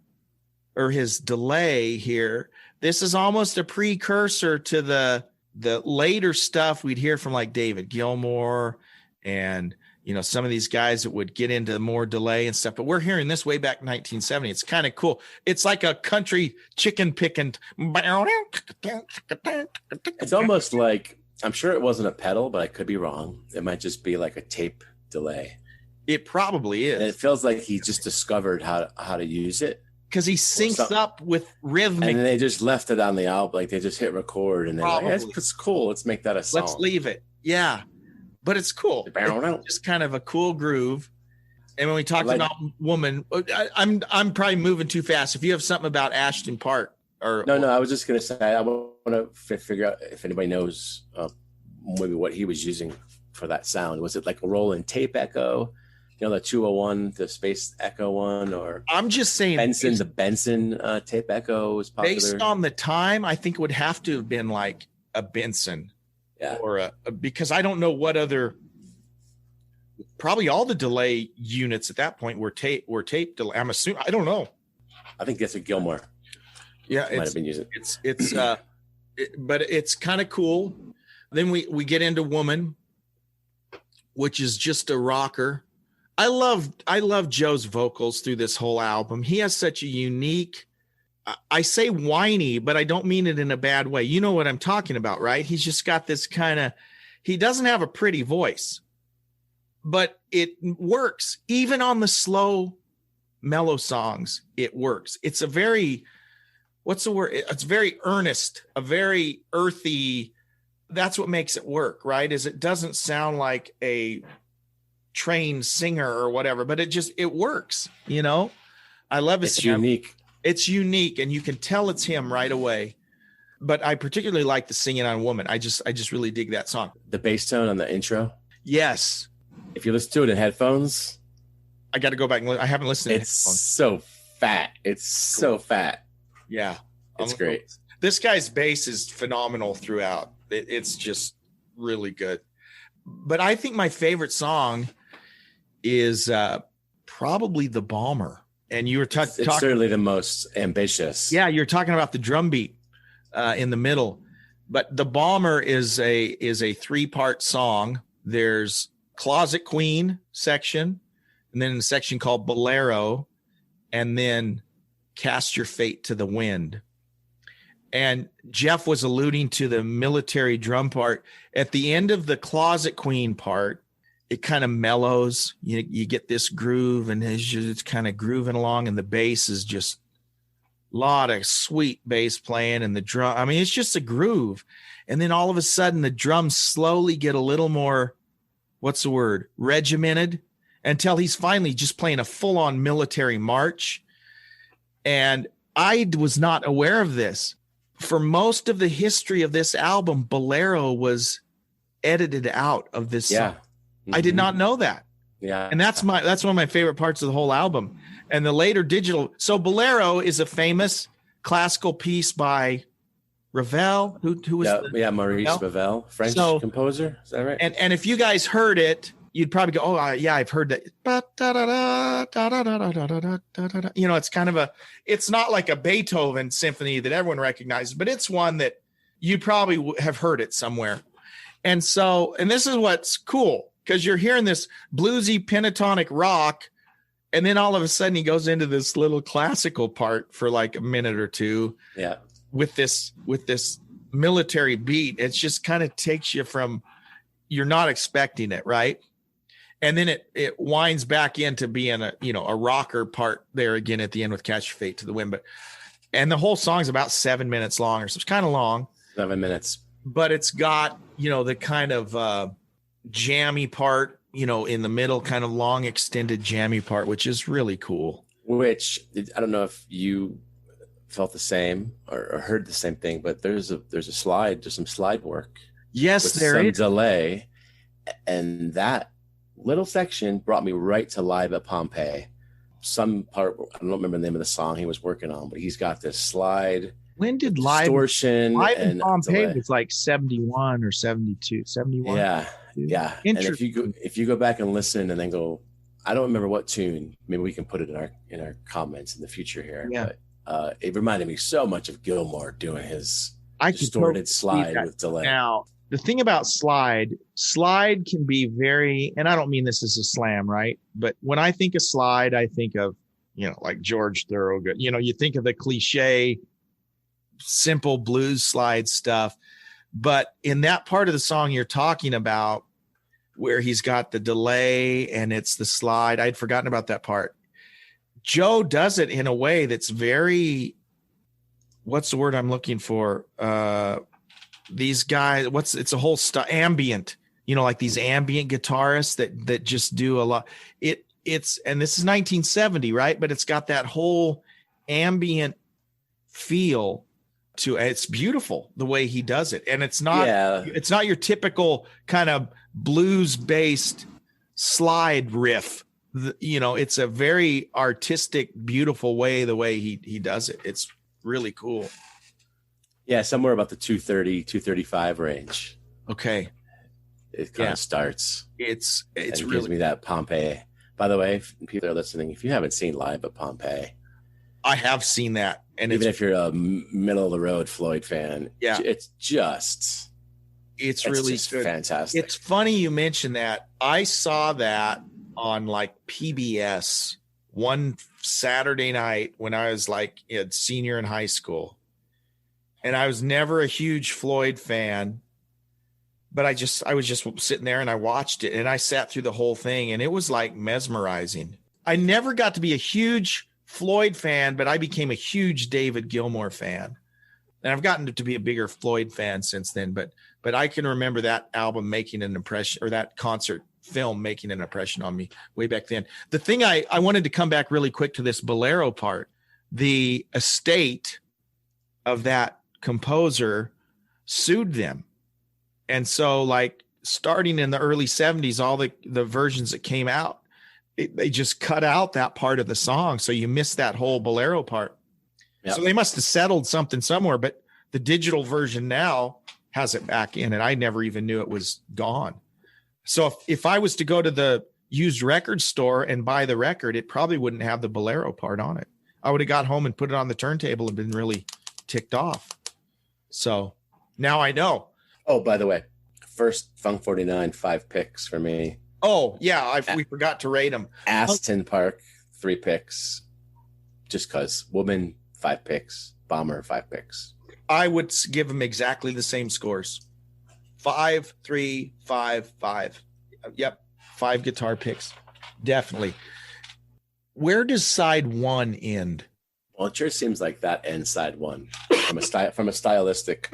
or his delay here. This is almost a precursor to the later stuff we'd hear from like David Gilmour and, you know, some of these guys that would get into more delay and stuff. But we're hearing this way back in 1970. It's kind of cool. It's like a country chicken picking.
It's almost like, I'm sure it wasn't a pedal, but I could be wrong. It might just be like a tape delay.
It probably is.
And it feels like he just discovered how to use it.
Because he syncs up with rhythmic.
And they just left it on the album. Like they just hit record and they're like, it's cool. Let's make that a song.
Let's leave it. Yeah. But it's cool. It's just kind of a cool groove. And when we talked about Woman, I'm probably moving too fast. If you have something about Ashton Park or
No, I was just going to say, I want to figure out if anybody knows maybe what he was using for that sound. Was it like a Roland tape echo? You know, the 201, the space echo one, or
I'm just saying
the Benson tape echo was popular.
Based on the time, I think it would have to have been like a Benson, or because I don't know what other. Probably all the delay units at that point were tape delay. I'm assuming. I don't know.
I think that's a Gilmour.
Yeah,
might have been using.
But it's kind of cool. Then we get into Woman, which is just a rocker. I love Joe's vocals through this whole album. He has such a unique, I say whiny, but I don't mean it in a bad way. You know what I'm talking about, right? He's just got this kind of, he doesn't have a pretty voice, but it works. Even on the slow, mellow songs, it works. It's a very, what's the word? It's very earnest, a very earthy. That's what makes it work, right? Is it doesn't sound like a trained singer or whatever, but it works, you know. I love it.
It's unique.
It's unique, and you can tell it's him right away. But I particularly like the singing on Woman. I just really dig that song.
The bass tone on the intro.
Yes.
If you listen to it in headphones,
I got to go back and I haven't listened.
It's so fat. It's so fat.
Yeah,
it's great.
This guy's bass is phenomenal throughout. It's just really good. But I think my favorite song is probably The Bomber. And you were talking.
It's certainly the most ambitious.
Yeah, you're talking about the drum beat in the middle. But The Bomber is a 3-part song. There's Closet Queen section, and then a section called Bolero, and then Cast Your Fate to the Wind. And Jeff was alluding to the military drum part. At the end of the Closet Queen part, it kind of mellows. You get this groove, and it's kind of grooving along, and the bass is just a lot of sweet bass playing, and the drum. I mean, it's just a groove. And then all of a sudden, the drums slowly get a little more, what's the word, regimented, until he's finally just playing a full-on military march. And I was not aware of this. For most of the history of this album, Bolero was edited out of this song. Mm-hmm. I did not know that.
Yeah.
And that's one of my favorite parts of the whole album. And the later digital. So Bolero is a famous classical piece by Ravel. Who was
Maurice Ravel, French composer. Is that right?
And if you guys heard it, you'd probably go, oh yeah, I've heard that. You know, it's kind of it's not like a Beethoven symphony that everyone recognizes, but it's one that you probably have heard it somewhere. And this is what's cool, because you're hearing this bluesy pentatonic rock, and then all of a sudden he goes into this little classical part for like a minute or two.
Yeah.
With this military beat. It just kind of takes you from, you're not expecting it, right? And then it winds back into being a rocker part there again at the end with Catch Your Fate to the Wind. And the whole song's about 7 minutes long, so it's kind of long.
7 minutes.
But it's got, the kind of jammy part, in the middle, kind of long extended jammy part, which is really cool.
Which, I don't know if you felt the same or heard the same thing, but there's some slide work.
Yes, there is.
Delay. And that little section brought me right to Live at Pompeii. Some part, I don't remember the name of the song he was working on, but he's got this slide.
When did
distortion
Live in Pompeii was like 71 or 72, 71?
Yeah. And if you go back and listen and then go I don't remember what tune. Maybe we can put it in our comments in the future here.
Yeah.
But it reminded me so much of Gilmore doing his
I
distorted slide with delay.
Now, the thing about slide can be very, and I don't mean this as a slam, right? But when I think of slide, I think of, like George Thorogood. You think of the cliche, simple blues slide stuff. But in that part of the song you're talking about, where he's got the delay and it's the slide, I'd forgotten about that part. Joe does it in a way that's very, what's the word I'm looking for? These guys, it's a whole ambient, like these ambient guitarists that just do a lot. And this is 1970, right? But it's got that whole ambient feel to it. It's beautiful the way he does it. And it's not your typical kind of blues based slide riff. It's a very artistic, beautiful way, the way he does it. It's really cool.
Yeah, somewhere about the 230, 235 range.
Okay.
It kind of starts.
It's
really
gives
me that Pompeii. By the way, if people are listening, if you haven't seen Live at Pompeii,
I have seen that. And
even if you're a middle of the road Floyd fan, it's
really
just
good.
Fantastic.
It's funny you mentioned that. I saw that on like PBS one Saturday night when I was like a senior in high school. And I was never a huge Floyd fan, but I was just sitting there and I watched it and I sat through the whole thing and it was like mesmerizing. I never got to be a huge Floyd fan, but I became a huge David Gilmour fan. And I've gotten to be a bigger Floyd fan since then, but I can remember that album making an impression, or that concert film making an impression on me way back then. The thing I wanted to come back really quick to this bolero part, the estate of that composer sued them. And so like starting in the early 70s, all the versions that came out, they just cut out that part of the song. So you missed that whole bolero part. Yep. So they must have settled something somewhere, but the digital version now has it back in, and I never even knew it was gone. So if I was to go to the used record store and buy the record, it probably wouldn't have the bolero part on it. I would have got home and put it on the turntable and been really ticked off. So now I know.
Oh, by the way, first Funk 49, 5 picks for me.
Oh, yeah. We forgot to rate them.
Aston Park, 3 picks. Just because. Woman, 5 picks. Bomber, 5 picks.
I would give them exactly the same scores. 5, 3, 5, 5. Yep. 5 guitar picks. Definitely. Where does side 1 end?
Well, it sure seems like that ends side 1 from a stylistic.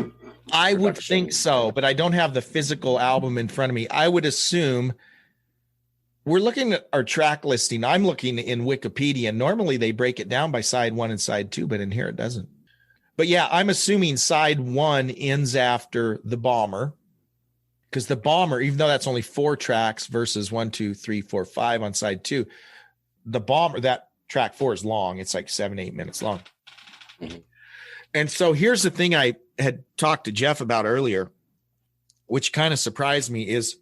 I would think so, but I don't have the physical album in front of me. I would assume we're looking at our track listing. I'm looking in Wikipedia. Normally they break it down by side 1 and side 2, but in here it doesn't. But yeah, I'm assuming side 1 ends after the Bomber, because the Bomber, even though that's only 4 tracks versus 1, 2, 3, 4, 5 on side 2, the Bomber, that track 4 is long. It's like 7-8 minutes long. Mm-hmm. And so here's the thing I had talked to Jeff about earlier, which kind of surprised me is,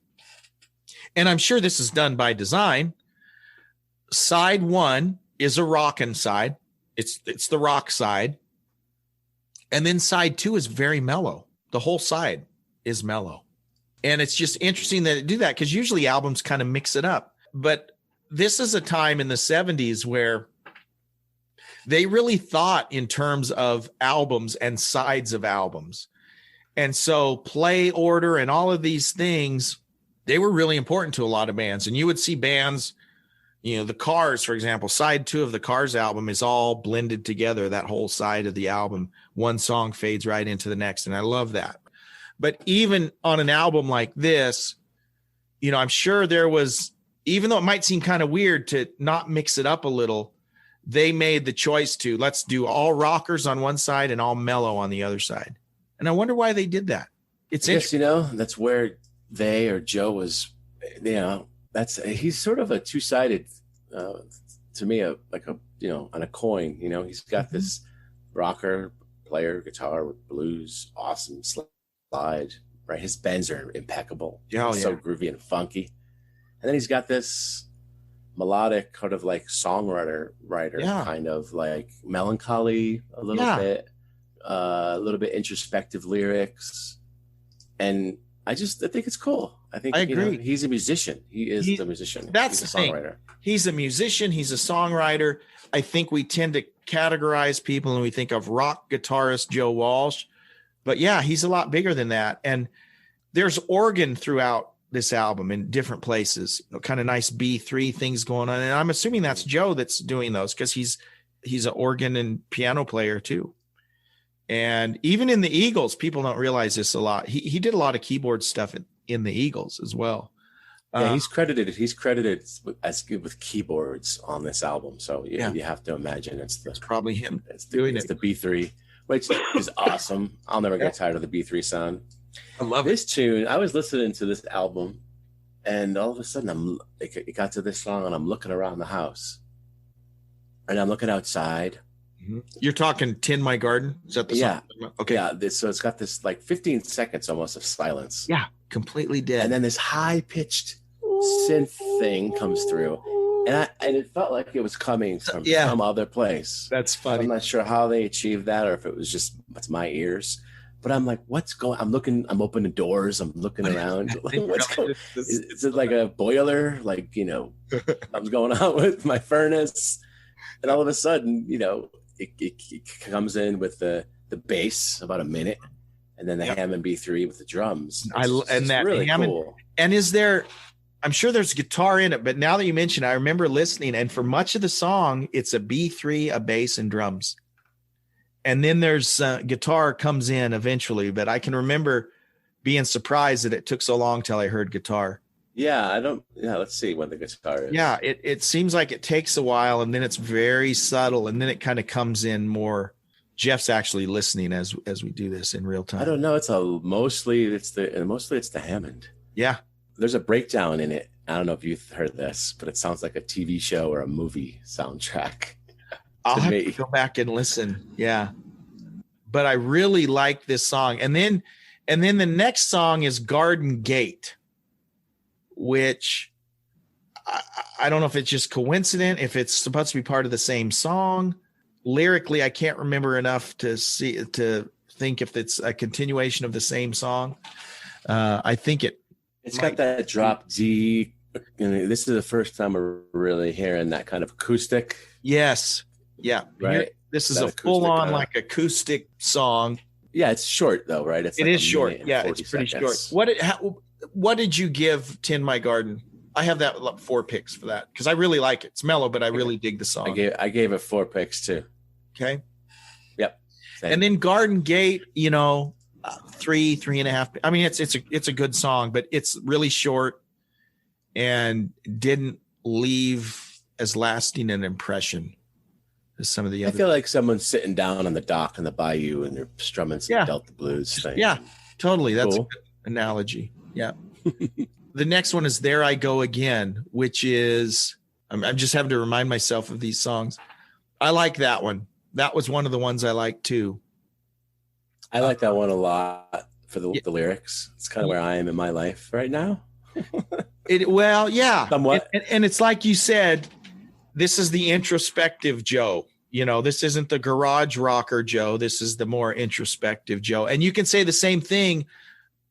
and I'm sure this is done by design, side 1 is a rockin' side. It's the rock side. And then side 2 is very mellow. The whole side is mellow. And it's just interesting that they do that, because usually albums kind of mix it up. But this is a time in the 70s where they really thought in terms of albums and sides of albums. And so play order and all of these things, they were really important to a lot of bands. And you would see bands, the Cars, for example, side 2 of the Cars album is all blended together, that whole side of the album. One song fades right into the next. And I love that. But even on an album like this, I'm sure there was, even though it might seem kind of weird to not mix it up a little, they made the choice to let's do all rockers on one side and all mellow on the other side. And I wonder why they did that. It's interesting.
That's where they or Joe was, he's sort of a two-sided, to me, on a coin. He's got this rocker, player, guitar, blues, awesome slide, right? His bends are impeccable.
Yeah,
so groovy and funky. And then he's got this melodic, kind of like songwriter, kind of like melancholy a little bit introspective lyrics. And I think it's cool. I agree. He's a musician. He's a musician.
That's
he's
the thing.
Songwriter.
He's a musician. He's a songwriter. I think we tend to categorize people and we think of rock guitarist Joe Walsh, but yeah, he's a lot bigger than that. And there's organ throughout this album in different places, kind of nice B3 things going on. And I'm assuming that's Joe that's doing those because he's an organ and piano player too. And even in the Eagles, people don't realize this a lot. He did a lot of keyboard stuff in the Eagles as well.
Yeah, he's credited with keyboards on this album. So you have to imagine it's
probably him.
It's the B3, which is awesome. I'll never get tired of the B3 sound.
I love
this tune. I was listening to this album, and all of a sudden, it got to this song, and I'm looking around the house, and I'm looking outside.
You're talking "Tend My Garden"? Is that the song? Okay.
Yeah. So it's got this like 15 seconds almost of silence.
Yeah, completely dead.
And then this high-pitched synth thing comes through, and it felt like it was coming from some other place.
That's funny.
I'm not sure how they achieved that, or if it was just my ears. But I'm like, what's going? I'm opening doors. I'm looking around. Like, what's going? Is it like a boiler? Like, something's going on with my furnace. And all of a sudden, it comes in with the bass about a minute, and then the Hammond B3 with the drums.
It's that
really
Hammond,
cool.
And is there? I'm sure there's guitar in it, but now that you mention it, I remember listening, and for much of the song, it's a B3, a bass, and drums. And then there's guitar comes in eventually, but I can remember being surprised that it took so long till I heard guitar.
Yeah, let's see when the guitar is.
Yeah, it seems like it takes a while, and then it's very subtle, and then it kind of comes in more. Jeff's actually listening as we do this in real time.
I don't know. It's mostly it's the Hammond.
Yeah.
There's a breakdown in it. I don't know if you've heard this, but it sounds like a TV show or a movie soundtrack.
I'll have to go back and listen. Yeah. But I really like this song. And then the next song is Garden Gate, which I don't know if it's just coincident, if it's supposed to be part of the same song. Lyrically, I can't remember enough to think if it's a continuation of the same song. I think
it's got that drop D. This is the first time we're really hearing that kind of acoustic.
Yes. Yeah.
Right.
This is a full on like acoustic song.
Yeah. It's short though, right?
It is short. Yeah. It's pretty short. What did you give Tend My Garden? I have that 4 picks for that because I really like it. It's mellow, but I really dig the song.
I gave it 4 picks too.
Okay.
Yep. Same.
And then Garden Gate, 3.5. I mean, it's a good song, but it's really short and didn't leave as lasting an impression as some of the other.
I feel like someone's sitting down on the dock in the bayou and they're strumming some Delta blues thing.
Yeah, totally. That's cool. A good analogy. Yeah. The next one is There I Go Again, which is, I'm just having to remind myself of these songs. I like that one. That was one of the ones I like too.
I like that one a lot for the lyrics. It's kind of where I am in my life right now.
Somewhat. And it's like you said, this is the introspective Joe. This isn't the garage rocker Joe. This is the more introspective Joe. And you can say the same thing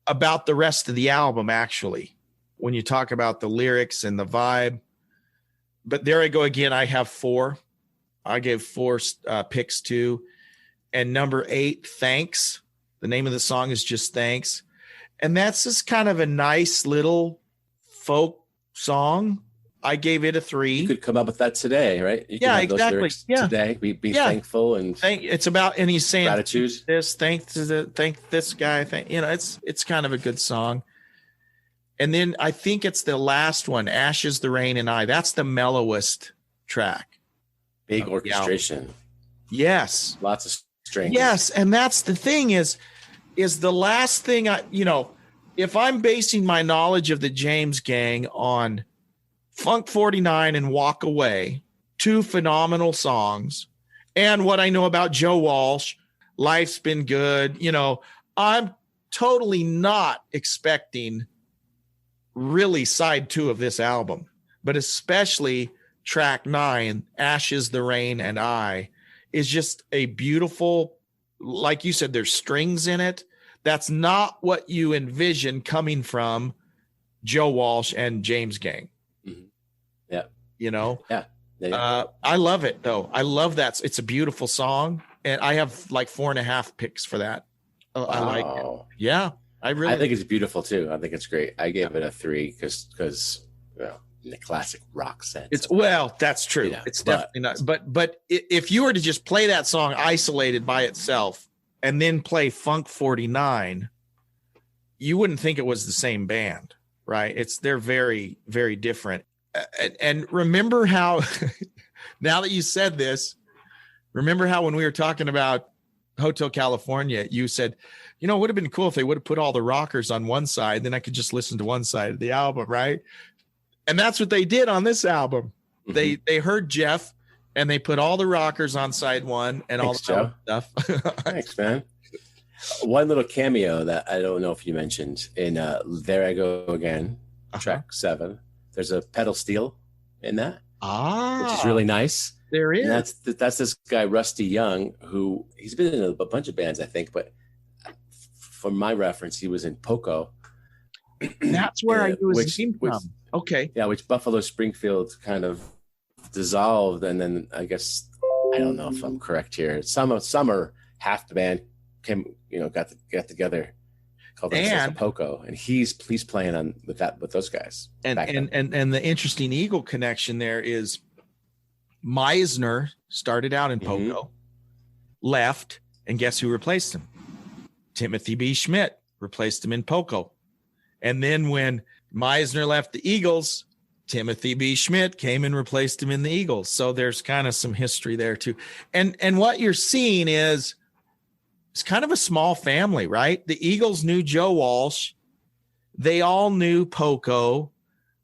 about the rest of the album, actually, when you talk about the lyrics and the vibe. But There I Go Again, I have 4. I gave 4 picks too. And number 8, Thanks. The name of the song is just Thanks. And that's just kind of a nice little folk song. I gave it a 3.
You could come up with that today, right? You
yeah, exactly. Yeah.
Today, be thankful and
it's about, and he's saying
gratitude.
Thank this guy. It's kind of a good song. And then I think it's the last one, Ashes, the Rain, and I. That's the mellowest track.
Big orchestration.
Yes.
Lots of strings.
Yes. And that's the thing is the last thing if I'm basing my knowledge of the James Gang on Funk 49 and Walk Away, 2 phenomenal songs, and what I know about Joe Walsh, Life's Been Good, I'm totally not expecting really side 2 of this album. but especially track 9, Ashes, the Rain, and I, is just a beautiful, like you said, there's strings in it. That's not what you envision coming from Joe Walsh and James Gang.
Mm-hmm. Yeah.
You know?
Yeah.
I love it though. I love that. It's a beautiful song. And I have like 4.5 picks for that.
Wow.
I like it. Yeah. I
think it's beautiful too. I think it's great. I gave it a 3 because in the classic rock sense.
That's true. Yeah, it's definitely not. But if you were to just play that song isolated by itself and then play Funk 49, you wouldn't think it was the same band, right? They're very, very different. And remember how, now that you said this, remember how when we were talking about Hotel California, you said, it would have been cool if they would have put all the rockers on one side, then I could just listen to one side of the album, right? And that's what they did on this album. Mm-hmm. They heard Jeff and they put all the rockers on side 1 and all the stuff.
Thanks, man. One little cameo that I don't know if you mentioned in There I Go Again, track 7. There's a pedal steel in that, which is really nice.
There is.
And that's this guy, Rusty Young, who he's been in a bunch of bands, I think, but for my reference, he was in Poco.
That's where I knew his name from. Okay.
Yeah, which Buffalo Springfield kind of dissolved, and then I guess I don't know if I'm correct here. Summer half the band got together, called themselves Poco, and he's playing on with those guys.
And the interesting Eagle connection there is Meisner started out in Poco, left, and guess who replaced him? Timothy B. Schmidt replaced him in Poco. And then when Meisner left the Eagles, Timothy B. Schmidt came and replaced him in the Eagles. So there's kind of some history there too. And what you're seeing is it's kind of a small family, right? The Eagles knew Joe Walsh. They all knew Poco.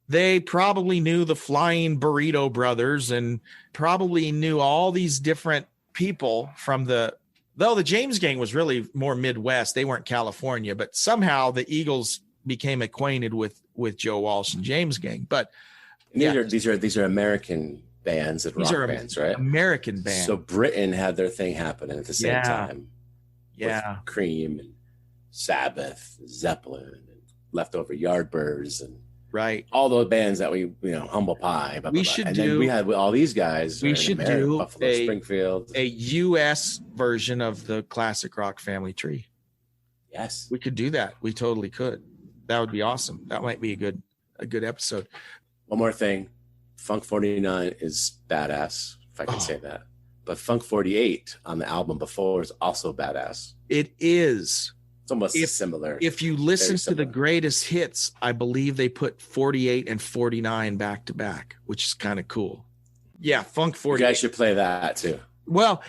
They probably knew the Flying Burrito Brothers and probably knew all these different people from though the James Gang was really more Midwest. They weren't California, but somehow the Eagles became acquainted with Joe Walsh and James Gang. But
these are American bands and rock bands, right?
American bands.
So Britain had their thing happening at the same time.
Yeah.
With Cream and Sabbath, Zeppelin, and Leftover Yardbirds, and all those bands that we, Humble Pie. Blah, blah, blah. Then we had all these guys.
We should do
Buffalo Springfield,
a U.S. version of the classic rock family tree.
Yes,
we could do that. We totally could. That would be awesome. That might be a good episode.
One more thing, Funk 49 is badass, if I can say that. But Funk 48 on the album before is also badass.
It is.
It's almost similar.
If you listen to the greatest hits, I believe they put 48 and 49 back to back, which is kind of cool. Yeah, Funk 48.
You guys should play that too.
Well,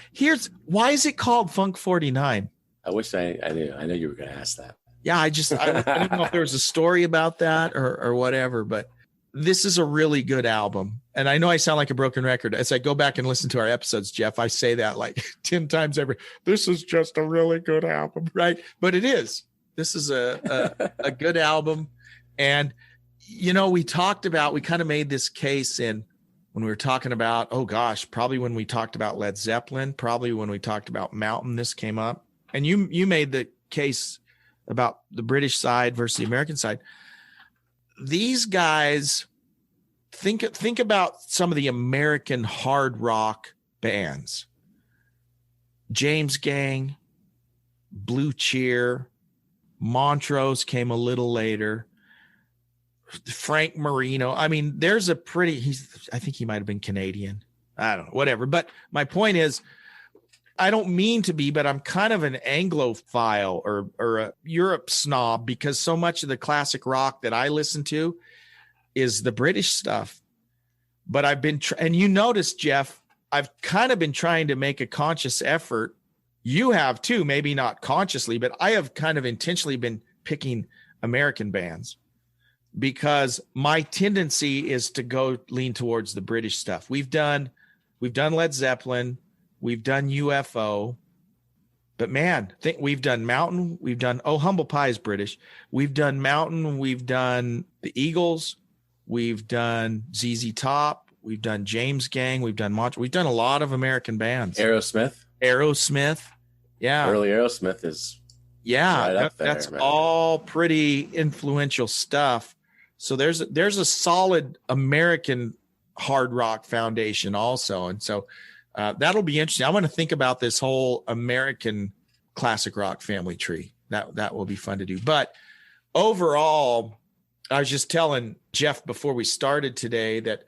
why is it called Funk 49?
I wish I knew. I know you were going to ask that.
Yeah, I don't know if there was a story about that or whatever, but this is a really good album. And I know I sound like a broken record. As I go back and listen to our episodes, Jeff, I say that like 10 times this is just a really good album, right? But it is. This is a good album. And, we kind of made this case when we were talking about, probably when we talked about Led Zeppelin, probably when we talked about Mountain, this came up. And you made the case about the British side versus the American side. These guys, think about some of the American hard rock bands. James Gang, Blue Cheer, Montrose came a little later. Frank Marino. I mean, there's I think he might've been Canadian. I don't know, whatever. But my point is, I don't mean to be, but I'm kind of an Anglophile or a Europe snob because so much of the classic rock that I listen to is the British stuff. But I've been, and you notice, Jeff, I've kind of been trying to make a conscious effort. You have too, maybe not consciously, but I have kind of intentionally been picking American bands because my tendency is to go lean towards the British stuff. We've done Led Zeppelin. We've done UFO, but man, we've done Mountain. We've done, Humble Pie is British. We've done Mountain. We've done the Eagles. We've done ZZ Top. We've done James Gang. We've done We've done a lot of American bands. Aerosmith. Yeah.
Early Aerosmith is right up there,
that's
man.
all pretty influential stuff. So there's a solid American hard rock foundation also. And so that'll be interesting. I want to think about this whole American classic rock family tree. That will be fun to do. But overall, I was just telling Jeff before we started today that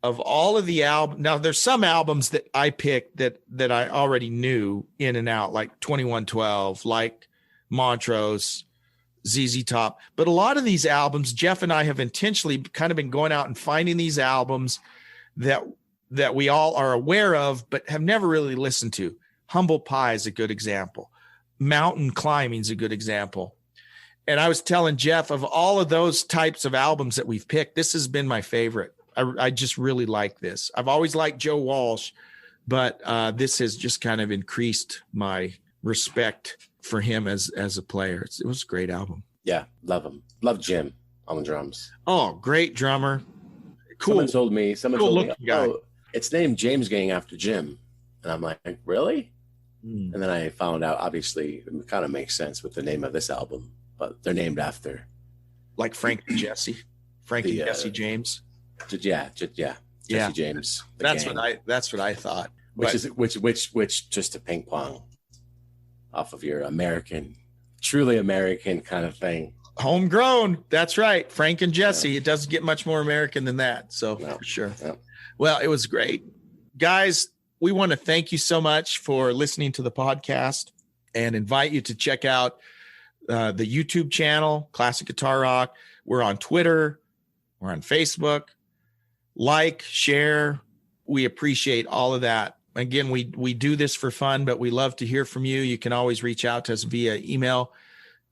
of all of the albums, now there's some albums that I picked that I already knew in and out, like 2112, like Montrose, ZZ Top. But a lot of these albums, Jeff and I have intentionally kind of been going out and finding these albums that we all are aware of, but have never really listened to. Humble Pie is a good example. Mountain Climbing is a good example. And I was telling Jeff, of all of those types of albums that we've picked, this has been my favorite. I just really like this. I've always liked Joe Walsh, but this has just kind of increased my respect for him as a player. It was a great album.
Yeah, love him. Love Jim on the drums.
Oh, great drummer. Cool.
Someone told me,
guy.
Oh, it's named James Gang after Jim. And I'm like, really? And then I found out, obviously, it kind of makes sense with the name of this album, but they're named after.
Like Frank and Jesse. Frank and Jesse James.
Jesse James.
That's what I thought.
Which just to ping pong off of your truly American kind of thing.
Homegrown. That's right. Frank and Jesse. Yeah. It doesn't get much more American than that. So for sure. Yeah. Well, it was great. Guys, we want to thank you so much for listening to the podcast and invite you to check out the YouTube channel, Classic Guitar Rock. We're on Twitter. We're on Facebook. Like, share. We appreciate all of that. Again, we do this for fun, but we love to hear from you. You can always reach out to us via email,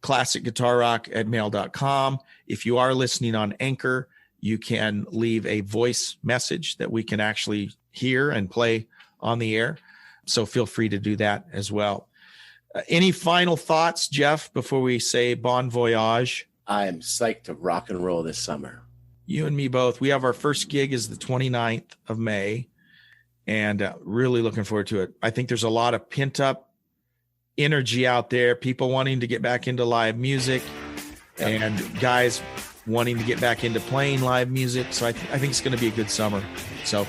classicguitarrock@mail.com. If you are listening on Anchor, you can leave a voice message that we can actually hear and play on the air. So feel free to do that as well. Any final thoughts, Jeff, before we say bon voyage?
I am psyched to rock and roll this summer.
You and me both. We have our first gig is the 29th of May, and really looking forward to it. I think there's a lot of pent up energy out there, people wanting to get back into live music and guys wanting to get back into playing live music. So I think it's going to be a good summer. So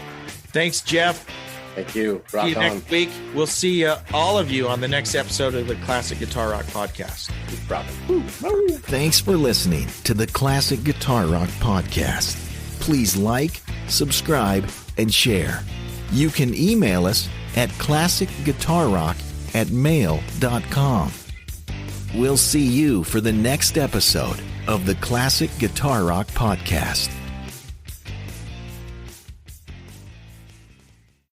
thanks, Jeff.
Thank you.
See you next week. We'll see all of you on the next episode of the Classic Guitar Rock Podcast.
Thanks for listening to the Classic Guitar Rock Podcast. Please like, subscribe, and share. You can email us at classicguitarrock@mail.com. We'll see you for the next episode of the Classic Guitar Rock Podcast.